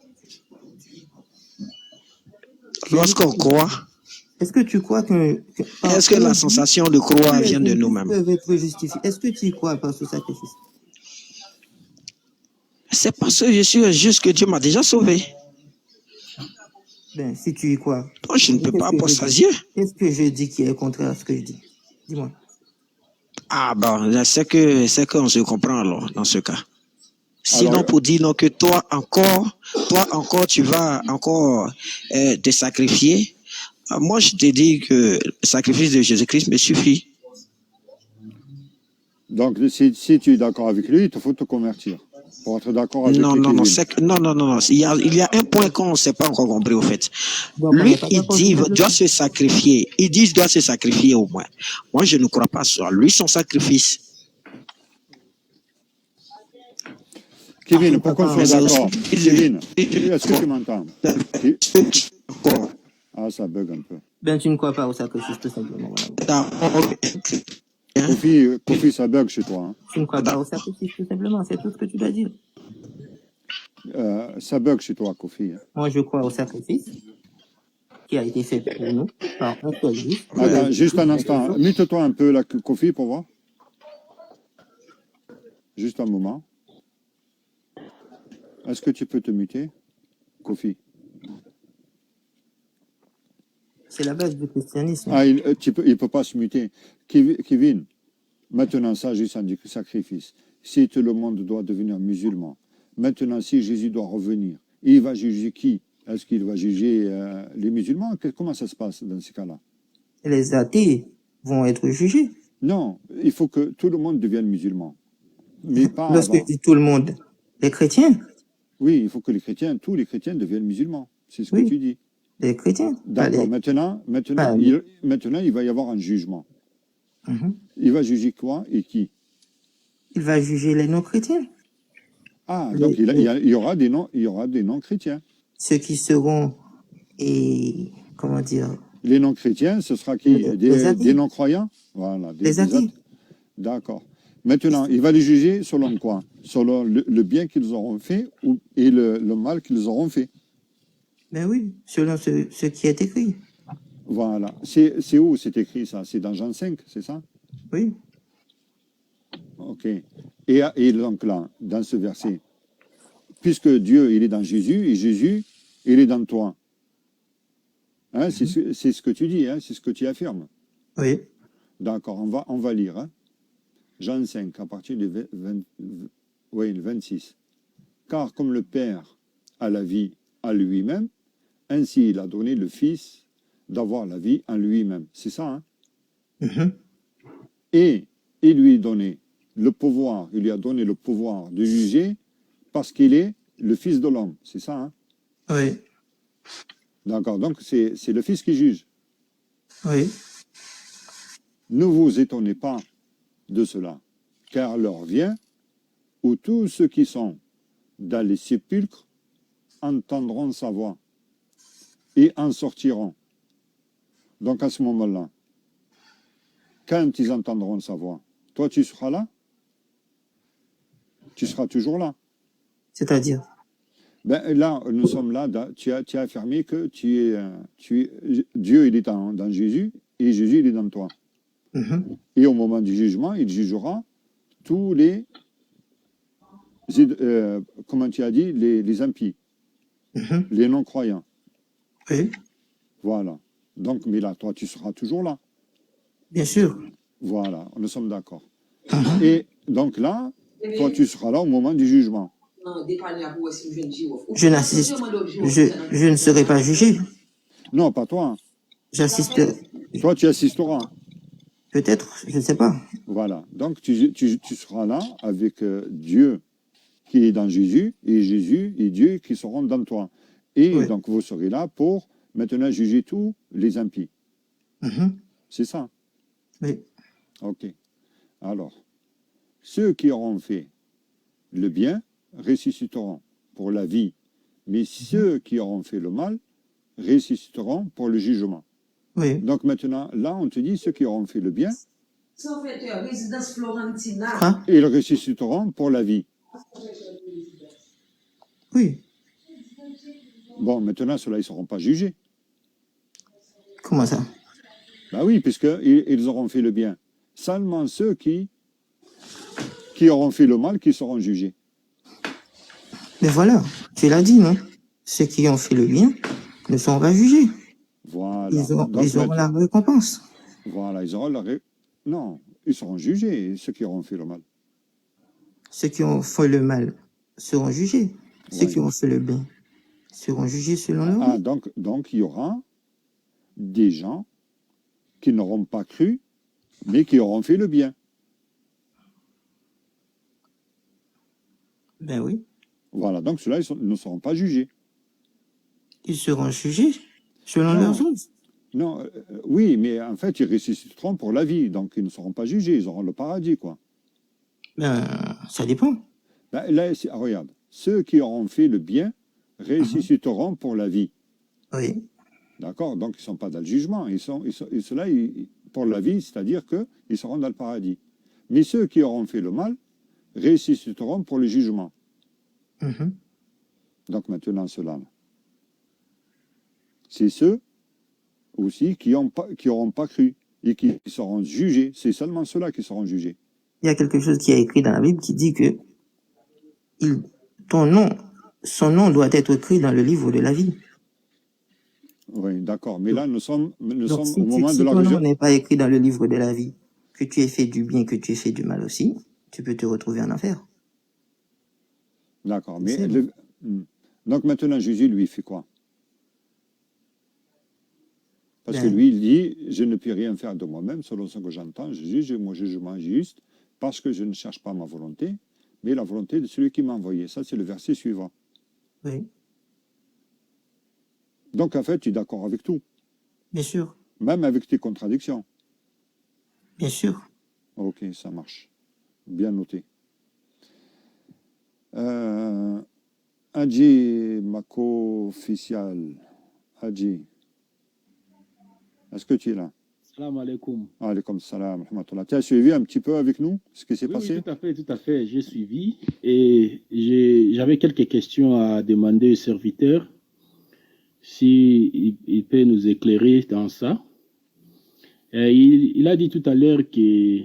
S7: Lorsqu'on croit,
S1: est-ce que tu crois que
S7: est-ce que la sensation de croire vient de nous-mêmes?
S1: Peuvent être justifiés. Est-ce que tu y crois par ce sacrifice?
S7: C'est parce que je suis juste que Dieu m'a déjà sauvé.
S1: Ben, si tu y crois.
S7: Donc, je ne peux pas apostasier.
S1: Qu'est-ce que je dis qui est contraire à ce que je dis? Dis-moi.
S7: Ah bon, c'est qu'on se comprend alors, dans ce cas. Sinon, pour dire non, que toi encore, tu vas encore te sacrifier. Moi, je te dis que le sacrifice de Jésus-Christ me suffit.
S4: Donc, si tu es d'accord avec lui, il te faut te convertir. pour être d'accord avec
S7: Non,
S4: les
S7: non, non,
S4: Kevin.
S7: non. Il y a un point qu'on ne s'est pas encore compris, au fait.
S1: Donc, on
S7: Lui,
S1: n'est pas
S7: il
S1: d'accord
S7: dit,
S1: sur le
S7: doit
S1: plan.
S7: se sacrifier. Il dit, doit se sacrifier au moins. Moi, je ne crois pas sur lui, son sacrifice.
S4: Kevin, pour qu'on soit
S7: Mais c'est aussi,
S4: d'accord, Kevin, est-ce que tu m'entends? Ah, ça bug un peu.
S1: Ben, tu ne crois pas au sacrifice, tout simplement. Voilà.
S4: Kofi, ça bug chez toi. Hein.
S1: Tu ne crois pas au sacrifice, tout simplement. C'est tout ce que tu dois dire.
S4: Ça bug chez toi, Kofi. Hein.
S1: Moi, je crois au sacrifice qui a été fait pour nous par un seul juste.
S4: Attends, juste un instant. Mute-toi un peu, là, Kofi, pour voir. Juste un moment. Est-ce que tu peux te muter, Kofi?
S1: C'est la base du christianisme.
S4: Ah, il peut pas se muter. Kevin, maintenant, ça, juste un sacrifice. Si tout le monde doit devenir musulman, maintenant, si Jésus doit revenir, il va juger qui? Est-ce qu'il va juger les musulmans? Comment ça se passe dans ces cas-là?
S1: Les athées vont être jugés.
S4: Non, il faut que tout le monde devienne musulman. Mais pas
S1: Lorsque
S4: avant.
S1: je dis tout le monde, les chrétiens.
S4: Oui, il faut que tous les chrétiens deviennent musulmans. C'est ce que
S1: Oui.
S4: tu dis.
S1: Les chrétiens.
S4: D'accord.
S1: Allez.
S4: Maintenant,
S1: Allez.
S4: il va y avoir un jugement.
S1: Mhm.
S4: Il va juger quoi et qui?
S1: Il va juger les non-chrétiens.
S4: Ah, donc il y aura des non-chrétiens.
S1: Ceux qui seront, et comment dire,
S4: Les non-chrétiens, ce sera qui?
S1: les athées.
S4: Des non-croyants? Voilà.
S1: Les athées.
S4: D'accord. Maintenant, il va les juger selon quoi? Selon le bien qu'ils auront fait et le mal qu'ils auront fait.
S1: Ben oui, selon ce qui est écrit.
S4: Voilà. C'est où c'est écrit ça? C'est dans Jean 5, c'est ça?
S1: Oui.
S4: Ok. Et donc là, dans ce verset, puisque Dieu, il est dans Jésus, et Jésus, il est dans toi. Hein, c'est ce que tu dis, hein, c'est ce que tu affirmes.
S1: Oui.
S4: D'accord, on va lire. Hein. Jean 5, à partir du 26. Car comme le Père a la vie à lui-même, ainsi il a donné le Fils d'avoir la vie en lui-même. C'est ça, hein?
S1: Mhm.
S4: Et il lui a donné le pouvoir de juger parce qu'il est le Fils de l'homme. C'est ça, hein?
S1: Oui.
S4: D'accord, donc c'est le Fils qui juge.
S1: Oui.
S4: Ne vous étonnez pas de cela, car l'heure vient où tous ceux qui sont dans les sépulcres entendront sa voix et en sortiront. Donc à ce moment-là, quand ils entendront sa voix, toi tu seras là? Tu seras toujours là?
S1: C'est-à-dire?
S4: Ben, là, nous sommes là, tu as affirmé que Dieu il est dans Jésus et Jésus il est dans toi.
S1: Mhm.
S4: Et au moment du jugement, il jugera tous les, comment tu as dit, les impies,
S1: Mhm.
S4: les non-croyants.
S1: Oui.
S4: Voilà. Donc, mais là, toi, tu seras toujours là.
S1: Bien sûr.
S4: Voilà, nous sommes d'accord.
S1: Mhm.
S4: Et donc là, toi, tu seras là au moment du jugement.
S1: Je n'assiste, je ne serai pas jugé.
S4: Non, pas toi.
S1: J'assisterai.
S4: Toi, tu assisteras.
S1: Peut-être, je ne sais pas.
S4: Voilà. Donc, tu seras là avec Dieu qui est dans Jésus et Dieu qui seront dans toi. Et
S1: Oui.
S4: donc, vous serez là pour maintenant juger tous les impies.
S1: Mhm.
S4: C'est ça?
S1: Oui.
S4: Ok. Alors, ceux qui auront fait le bien ressusciteront pour la vie, mais ceux qui auront fait le mal ressusciteront pour le jugement.
S1: Oui.
S4: Donc maintenant, là, on te dit ceux qui auront fait le bien,
S1: Quoi?
S4: ils ressusciteront pour la vie.
S1: Oui.
S4: Bon, maintenant, ceux-là, ils ne seront pas jugés.
S1: Comment ça?
S4: Ben oui, puisqu'ils auront fait le bien. Seulement ceux qui auront fait le mal qui seront jugés.
S1: Mais voilà, tu l'as dit, non? Ceux qui ont fait le bien ne seront pas jugés.
S4: Voilà.
S1: Ils auront
S4: Donc,
S1: la récompense.
S4: voilà, ils auront Non, ils seront jugés, ceux qui auront fait le mal.
S1: Ceux qui ont fait le mal seront jugés. Ceux
S4: Ouais.
S1: qui ont fait le bien seront jugés selon leur
S4: Ah,
S1: vie.
S4: donc il y aura des gens qui n'auront pas cru, mais qui auront fait le bien.
S1: Ben oui.
S4: Voilà, donc ceux-là, ils ne seront pas jugés.
S1: Ils seront jugés selon
S4: Non,
S1: leurs œuvres.
S4: non, oui, mais en fait, ils ressusciteront pour la vie, donc ils ne seront pas jugés, ils auront le paradis, quoi.
S1: Ben, ça dépend.
S4: Ben, là, regarde, ceux qui auront fait le bien ressusciteront pour la vie.
S1: Oui.
S4: D'accord? Donc, ils ne sont pas dans le jugement. Et ceux-là, pour la vie, c'est-à-dire qu'ils seront dans le paradis. Mais ceux qui auront fait le mal ressusciteront pour le jugement.
S1: Mhm.
S4: Donc, maintenant, ceux-là, c'est ceux aussi qui n'auront pas cru et qui seront jugés. C'est seulement ceux-là qui seront jugés.
S1: Il y a quelque chose qui est écrit dans la Bible qui dit que son nom doit être écrit dans le livre de la vie.
S4: Oui, d'accord. Mais là, nous sommes
S1: Donc,
S4: au moment de
S1: si
S4: la
S1: ton nom
S4: résurrection.
S1: n'est pas écrit dans le livre de la vie, que tu aies fait du bien, que tu aies fait du mal aussi, tu peux te retrouver en enfer.
S4: D'accord.
S1: C'est
S4: Mais
S1: bon.
S4: donc maintenant, Jésus, lui, fait quoi? Parce que
S1: Ben,
S4: lui, il dit, je ne puis rien faire de moi-même, selon ce que j'entends, je juge mon jugement juste, parce que je ne cherche pas ma volonté, mais la volonté de celui qui m'a envoyé. Ça, c'est le verset suivant.
S1: oui,
S4: Donc, en fait, tu es d'accord avec tout,
S1: bien sûr,
S4: même avec tes contradictions.
S1: bien sûr.
S4: Ok, ça marche. Bien noté. Hadji, ma co-official. Hadji, est-ce que tu es là?
S8: Salam alaikum.
S4: Alaykoum salam, rahmatullah. Tu as suivi un petit peu avec nous ce qui s'est
S8: Oui,
S4: passé?
S8: tout à fait, j'ai suivi et j'avais quelques questions à demander au serviteur si il peut nous éclairer dans ça. Il a dit tout à l'heure que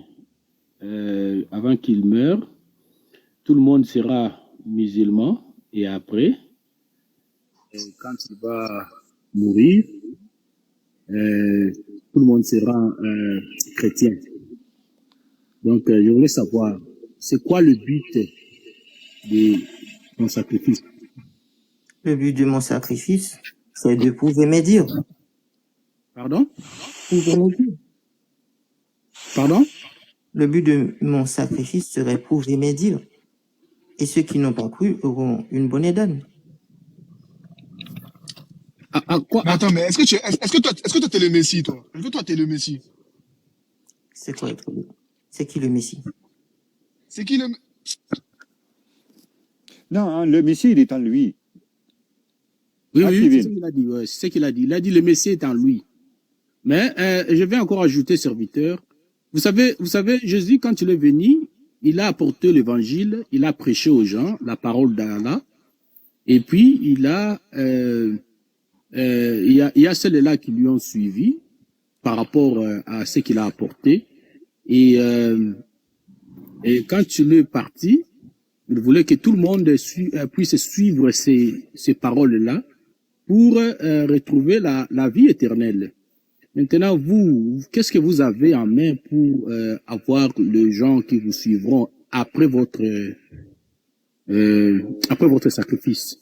S8: avant qu'il meure, tout le monde sera musulman et après, quand il va mourir, tout le monde sera chrétien. Donc, je voulais savoir, c'est quoi le but de ton sacrifice?
S1: Le but de mon sacrifice, c'est de prouver mes dires.
S8: Pardon?
S1: Prouver mes dires.
S8: Pardon?
S1: Le but de mon sacrifice serait prouver mes dires. Et ceux qui n'ont pas cru auront une bonne édane.
S8: Quoi?
S2: Mais attends, mais est-ce que toi, t'es le Messie, toi? Est-ce que toi, t'es le Messie?
S1: C'est quoi être le... C'est qui le Messie?
S2: C'est qui le...
S4: Non, hein, le Messie, il est en lui.
S8: Oui,
S4: Ah,
S8: c'est
S4: Kevin.
S8: ce qu'il a dit. Ouais, c'est ce qu'il a dit. Il a dit le Messie est en lui. Mais je vais encore ajouter, serviteur. Vous savez, Jésus, quand il est venu, il a apporté l'évangile, il a prêché aux gens la parole d'Allah. Et puis, il y a celles-là qui lui ont suivi par rapport à ce qu'il a apporté. Et quand il est parti, il voulait que tout le monde puisse suivre ces paroles-là pour retrouver la vie éternelle. Maintenant, vous, qu'est-ce que vous avez en main pour avoir les gens qui vous suivront après votre sacrifice?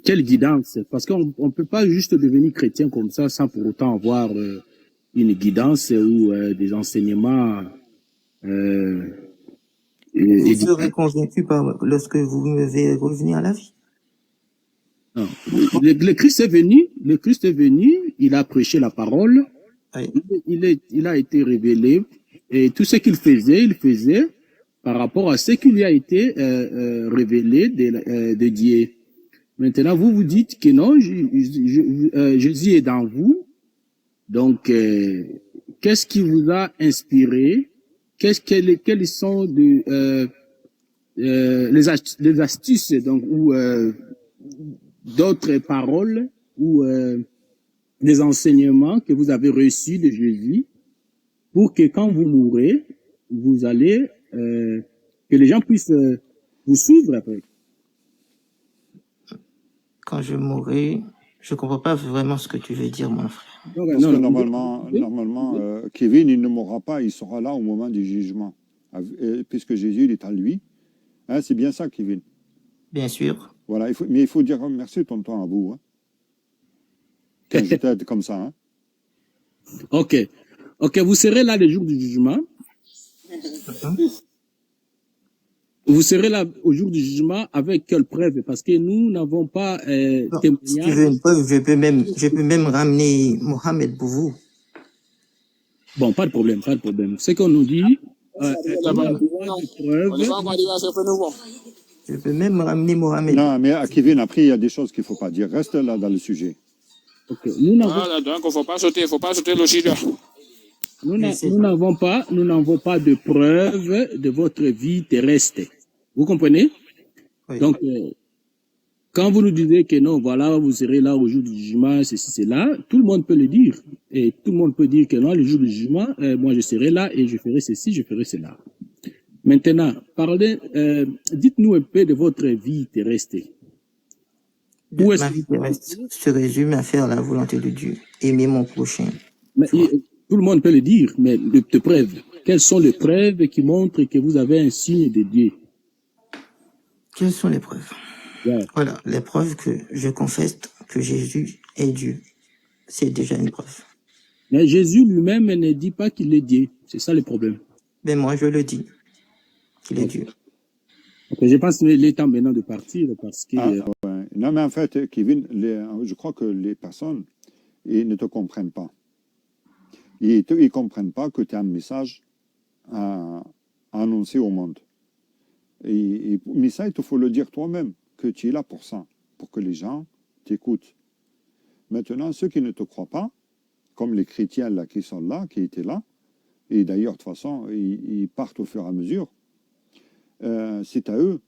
S8: Quelle guidance? Parce qu'on ne peut pas juste devenir chrétien comme ça sans pour autant avoir une guidance ou des enseignements.
S1: Vous serez convaincu lorsque vous me verrez revenir à la vie.
S8: Non. Le Christ est venu, il a prêché la parole,
S1: Oui.
S8: il a été révélé, et tout ce qu'il faisait, il faisait par rapport à ce qui lui a été révélé de Dieu. Maintenant, vous vous dites que non, Jésus est dans vous. Donc, qu'est-ce qui vous a inspiré? Quelles sont les astuces donc, ou d'autres paroles ou des enseignements que vous avez reçus de Jésus pour que quand vous mourrez, vous allez que les gens puissent vous suivre après?
S1: Quand je mourrai, je comprends pas vraiment ce que tu veux dire, mon frère.
S4: Parce que normalement, Kevin, il ne mourra pas, il sera là au moment du jugement. Puisque Jésus, il est en lui. Hein, c'est bien ça, Kevin.
S1: Bien sûr.
S4: Voilà, mais il faut dire merci tonton à vous. Hein. Quand je t'aide comme ça. Hein.
S8: Ok, vous serez là le jour du jugement. Vous serez là au jour du jugement avec quelle preuve? Parce que nous n'avons pas
S1: Non, si tu
S8: témoignage.
S1: veux une preuve, je peux même ramener Mohamed pour vous.
S8: Bon, pas de problème, pas de problème. Ce qu'on nous dit, nous avons besoin de preuves.
S1: Je peux même ramener Mohamed.
S4: Non, mais à Kevin, après, il y a des choses qu'il ne faut pas dire. Reste là dans le sujet.
S8: Okay. Nous n'avons
S6: Voilà, donc il ne faut pas sauter le sujet.
S8: nous n'avons pas de preuves de votre vie terrestre. Vous comprenez?
S1: Oui.
S8: Donc, quand vous nous disiez que non, voilà, vous serez là au jour du jugement, ceci, cela, tout le monde peut le dire. Et tout le monde peut dire que non, le jour du jugement, moi je serai là et je ferai ceci, je ferai cela. Maintenant, dites-nous un peu de votre vie terrestre. Où est-ce
S1: Ma vie terrestre se résume à faire la volonté de Dieu, aimer mon prochain.
S8: Mais, tout le monde peut le dire, mais de preuves. Quelles sont les preuves qui montrent que vous avez un signe de Dieu?
S1: Quelles sont les preuves?
S8: Ouais.
S1: Voilà, les preuves que je confesse que Jésus est Dieu. C'est déjà une preuve.
S8: Mais Jésus lui-même ne dit pas qu'il est Dieu. C'est ça le problème.
S1: Mais moi, je le dis, qu'il est Dieu.
S8: Okay, je pense qu'il est temps maintenant de partir parce que...
S4: Ouais. Non, mais en fait, Kevin, je crois que les personnes ils ne te comprennent pas. Ils ne comprennent pas que tu as un message à annoncer au monde. Mais ça, il te faut le dire toi-même, que tu es là pour ça, pour que les gens t'écoutent. Maintenant, ceux qui ne te croient pas, comme les chrétiens là qui sont là, qui étaient là, et d'ailleurs, de toute façon, ils partent au fur et à mesure, c'est à eux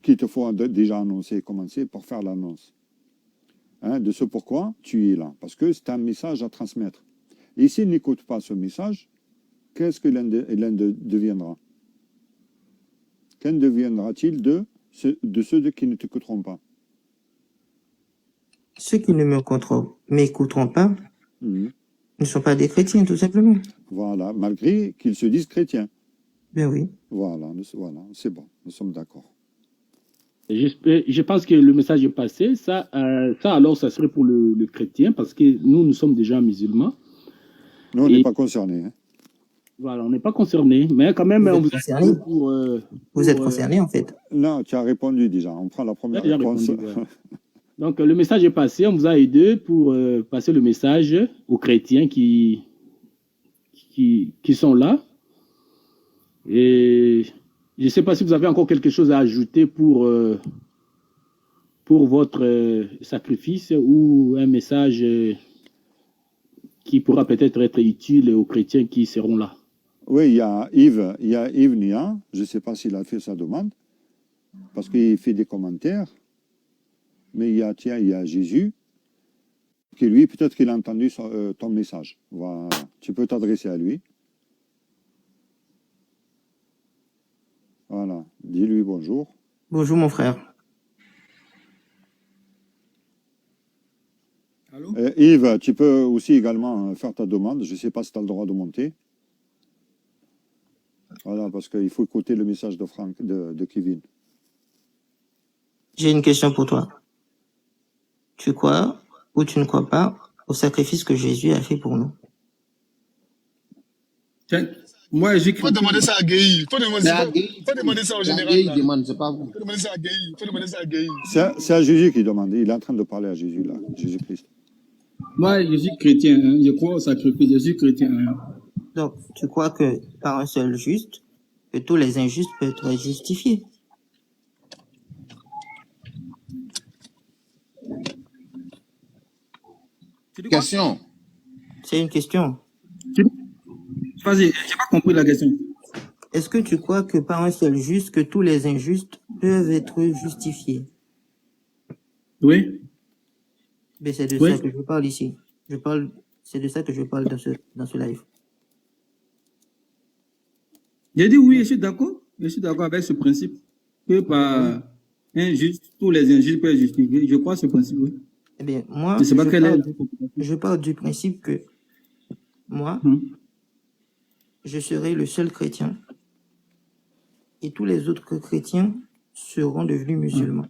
S4: qu'il te faut déjà annoncer, commencer pour faire l'annonce. Hein, de ce pourquoi tu es là. Parce que c'est un message à transmettre. Et s'ils n'écoutent pas ce message, qu'est-ce que l'un deviendra? Qu'en deviendra-t-il de ceux qui ne t'écouteront pas?
S1: Ceux qui ne m'écouteront pas ne sont pas des chrétiens, tout simplement.
S4: Voilà, malgré qu'ils se disent chrétiens.
S1: Ben oui.
S4: Voilà, c'est bon, nous sommes d'accord.
S8: Je pense que le message est passé. Ça alors, ça serait pour le chrétien, parce que nous sommes déjà musulmans.
S4: Nous, on n'est pas concernés. Hein.
S8: Voilà, on n'est pas concernés, mais quand même,
S1: vous êtes concernés. Vous êtes concernés, en fait.
S4: Non, tu as répondu déjà. On prend la première réponse.
S8: Répondu, ouais. Donc, le message est passé. On vous a aidé pour passer le message aux chrétiens qui sont là. Et je ne sais pas si vous avez encore quelque chose à ajouter pour votre sacrifice ou un message qui pourra peut-être être utile aux chrétiens qui seront là.
S4: Oui, il y a Yves Nia. Je ne sais pas s'il a fait sa demande, parce qu'il fait des commentaires. Mais il y a Jésus, qui lui, peut-être qu'il a entendu ton message. Voilà. Tu peux t'adresser à lui. Voilà. Dis-lui bonjour.
S1: Bonjour, mon frère.
S6: Allô?
S4: Yves, tu peux aussi également faire ta demande. Je ne sais pas si tu as le droit de monter. Voilà, parce qu'il faut écouter le message de Kevin.
S1: J'ai une question pour toi. Tu crois ou tu ne crois pas au sacrifice que Jésus a fait pour nous?
S6: Moi, j'ai
S2: Faut demander ça à Guéhi. Faut demander ça au général.
S6: Guéhi demande, c'est pas vous.
S2: Faut demander ça à Guéhi. Faut demander ça à Guéhi.
S4: C'est à Jésus qui demande. Il est en train de parler à Jésus, là. Jésus-Christ.
S6: Moi, je suis chrétien. Hein. Je crois au sacrifice. Je suis chrétien. Hein.
S1: Donc, tu crois que par un seul juste, que tous les injustes peuvent être justifiés?
S6: Question.
S1: C'est une question.
S6: Vas-y, j'ai pas compris la question.
S1: Est-ce que tu crois que par un seul juste, que tous les injustes peuvent être justifiés?
S6: Oui.
S1: Mais c'est de ça que je parle ici. C'est de ça que je parle dans ce live.
S6: J'ai dit oui, je suis d'accord. Je suis d'accord avec ce principe. Que par injuste, tous les injustes peuvent être justifiés. Je crois ce principe, oui.
S1: Eh bien, moi, je parle du principe que moi, je serai le seul chrétien et tous les autres chrétiens seront devenus musulmans.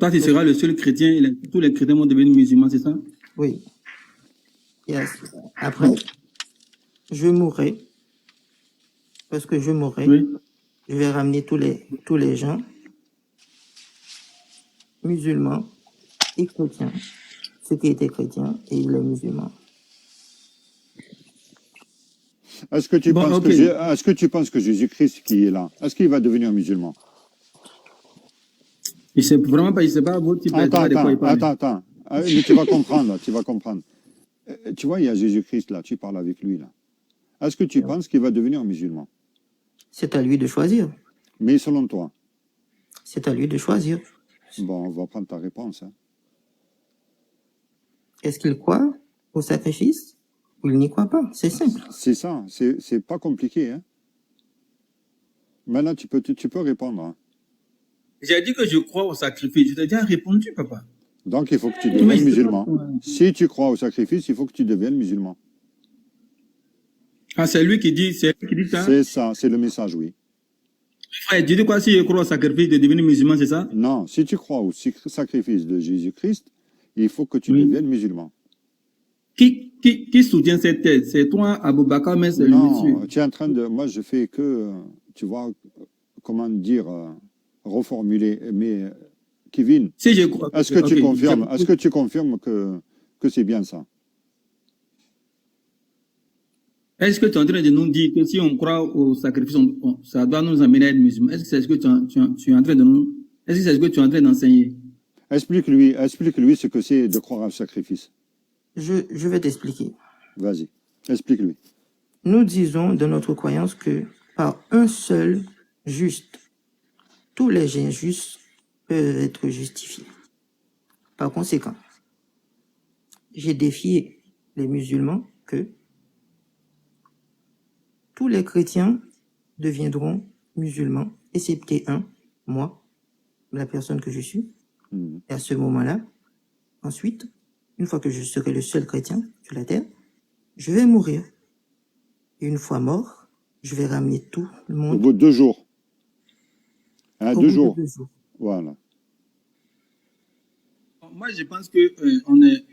S6: Toi, tu seras le seul chrétien et tous les chrétiens vont devenir musulmans, c'est ça?
S1: Oui. Et après, je mourrai parce que je mourrai,
S6: Oui.
S1: je vais ramener tous les gens musulmans et chrétiens, ceux qui étaient chrétiens et les musulmans.
S4: Est-ce que tu
S6: Bon,
S4: penses
S6: ok.
S4: est-ce que tu penses que Jésus-Christ qui est là, est-ce qu'il va devenir musulman?
S6: Il sait vraiment pas, il sait pas votre type de quoi il parle.
S4: Attends. Mais tu vas comprendre, tu vas comprendre. Tu vois, il y a Jésus-Christ là, tu parles avec lui là. Est-ce que tu penses qu'il va devenir musulman?
S1: C'est à lui de choisir.
S4: Mais selon toi?
S1: C'est à lui de choisir.
S4: Bon, on va prendre ta réponse. Hein.
S1: Est-ce qu'il croit au sacrifice ou il n'y croit pas? C'est simple.
S4: C'est ça, c'est pas compliqué. Hein. Maintenant, tu peux répondre. Hein.
S6: J'ai dit que je crois au sacrifice. Je t'ai déjà répondu, papa.
S4: Donc, il faut que tu
S6: Mais
S4: deviennes
S6: c'est
S4: musulman.
S6: pas-
S4: Si tu crois au sacrifice, il faut que tu deviennes musulman.
S6: Ah, c'est lui qui dit ça.
S4: C'est ça, c'est le message, oui.
S6: Frère, tu dis quoi si je crois au sacrifice de devenir musulman, c'est ça?
S4: Non, si tu crois au sacrifice de Jésus-Christ, il faut que tu
S6: Oui.
S4: deviennes musulman.
S6: Qui soutient cette thèse? C'est toi, Aboubakar, mais c'est le monsieur.
S4: Non, tu es en train de... Moi, je fais que, tu vois, comment dire, reformuler. Mais, Kevin,
S6: Si je crois.
S4: est-ce que tu
S6: Ok.
S4: confirmes que c'est bien ça?
S6: Est-ce que tu es en train de nous dire que si on croit au sacrifice, ça doit nous amener à être musulmans? Est-ce que c'est ce que tu es en train de nous... Est-ce que c'est ce que tu es en train d'enseigner?
S4: Explique-lui ce que c'est de croire au sacrifice.
S1: Je vais t'expliquer.
S4: Vas-y, explique-lui.
S1: Nous disons de notre croyance que par un seul juste, tous les injustes peuvent être justifiés. Par conséquent, j'ai défié les musulmans que tous les chrétiens deviendront musulmans, excepté un, moi, la personne que je suis. Et à ce moment-là, ensuite, une fois que je serai le seul chrétien sur la terre, je vais mourir. Et une fois mort, je vais ramener tout le
S4: Au
S1: monde.
S4: bout de 2 jours. Hein,
S1: Au
S4: 2
S1: bout de
S4: jours.
S1: 2 jours.
S4: Voilà.
S6: Moi, je pense que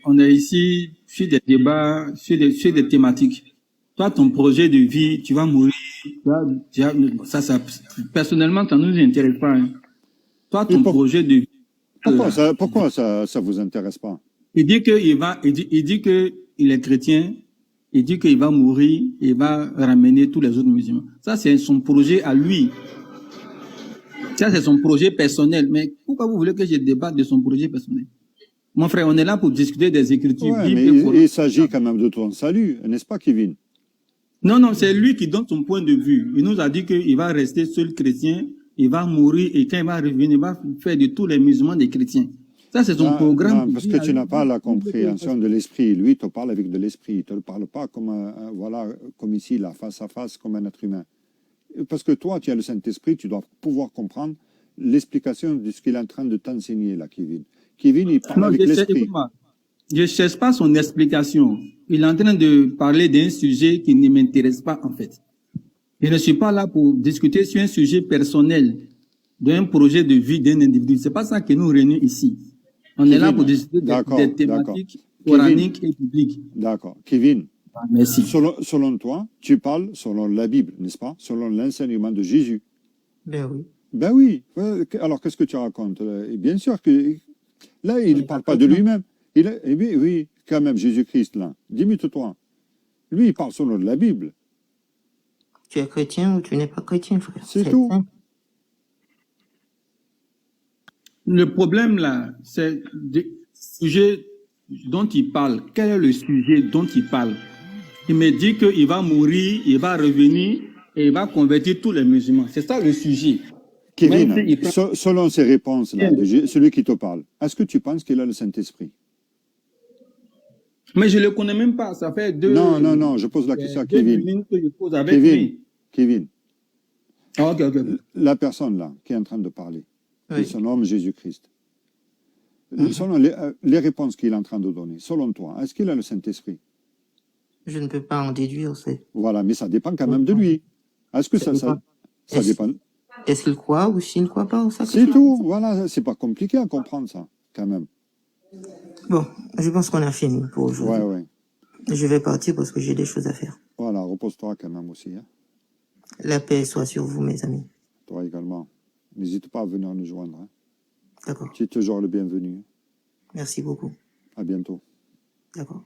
S6: on est ici sur des débats, sur des thématiques. Toi, ton projet de vie, tu vas mourir. Ça, personnellement, ça ne nous intéresse pas. Hein. Toi, ton projet de vie.
S4: Pourquoi ça vous intéresse pas?
S6: Il dit que il est chrétien. Il dit qu'il va mourir. Il va ramener tous les autres musulmans. Ça, c'est son projet à lui. Ça, c'est son projet personnel. Mais pourquoi vous voulez que je débatte de son projet personnel? Mon frère, on est là pour discuter des écritures.
S4: Ouais, mais il s'agit quand même de ton salut, n'est-ce pas, Kevin?
S6: Non, c'est lui qui donne son point de vue. Il nous a dit qu'il va rester seul chrétien, il va mourir et quand il va revenir, il va faire de tous les musulmans des chrétiens. Ça, c'est son programme.
S4: Non, parce que tu n'as pas la compréhension de l'esprit. Lui, il te parle avec de l'esprit. Il ne te parle pas comme, comme ici, là, face à face, comme un être humain. Parce que toi, tu as le Saint-Esprit, tu dois pouvoir comprendre l'explication de ce qu'il est en train de t'enseigner, là, Kevin. Kevin, il parle avec l'esprit.
S6: Je ne cherche pas son explication. Il est en train de parler d'un sujet qui ne m'intéresse pas, en fait. Je ne suis pas là pour discuter sur un sujet personnel d'un projet de vie d'un individu. C'est pas ça que nous réunissons ici. On
S4: Kevin,
S6: est là pour discuter des thématiques coraniques et bibliques.
S4: D'accord. Kevin,
S6: merci.
S4: Selon toi, tu parles selon la Bible, n'est-ce pas? Selon l'enseignement de Jésus.
S1: Ben oui.
S4: Ben oui. Alors, qu'est-ce que tu racontes? Et bien sûr que là, il ne parle pas de lui-même. Oui, quand même, Jésus-Christ, là. Dimite-toi. Lui, il parle selon la Bible.
S1: Tu es chrétien ou tu n'es pas chrétien, frère.
S4: C'est tout.
S1: Simple.
S6: Le problème, là, c'est le sujet dont il parle. Quel est le sujet dont il parle? Il me dit qu'il va mourir, il va revenir et il va convertir tous les musulmans. C'est ça le sujet.
S4: Kevin, selon ces réponses-là, celui qui te parle, est-ce que tu penses qu'il a le Saint-Esprit?
S6: Mais je ne le connais même pas. Ça fait
S4: Non, je pose la question à Kevin.
S6: Que je pose avec lui.
S4: Kevin.
S6: Ah, ok.
S4: La personne là qui est en train de parler,
S1: Oui.
S4: son nom Jésus-Christ. Selon les réponses qu'il est en train de donner, selon toi, est-ce qu'il a le Saint-Esprit?
S1: Je ne peux pas en déduire.
S4: Voilà, mais ça dépend quand même de lui. Est-ce que ça dépend?
S1: Est-ce qu'il croit ou s'il ne croit pas au sacrifice?
S4: C'est tout, voilà, c'est pas compliqué à comprendre ça, quand même.
S1: Bon, je pense qu'on a fini pour aujourd'hui.
S4: Ouais.
S1: Je vais partir parce que j'ai des choses à faire.
S4: Voilà, repose-toi quand même aussi. Hein.
S1: La paix soit sur vous, mes amis.
S4: Toi également. N'hésite pas à venir nous joindre. Hein.
S1: D'accord.
S4: Tu es toujours le bienvenu.
S1: Merci beaucoup.
S4: À bientôt.
S1: D'accord.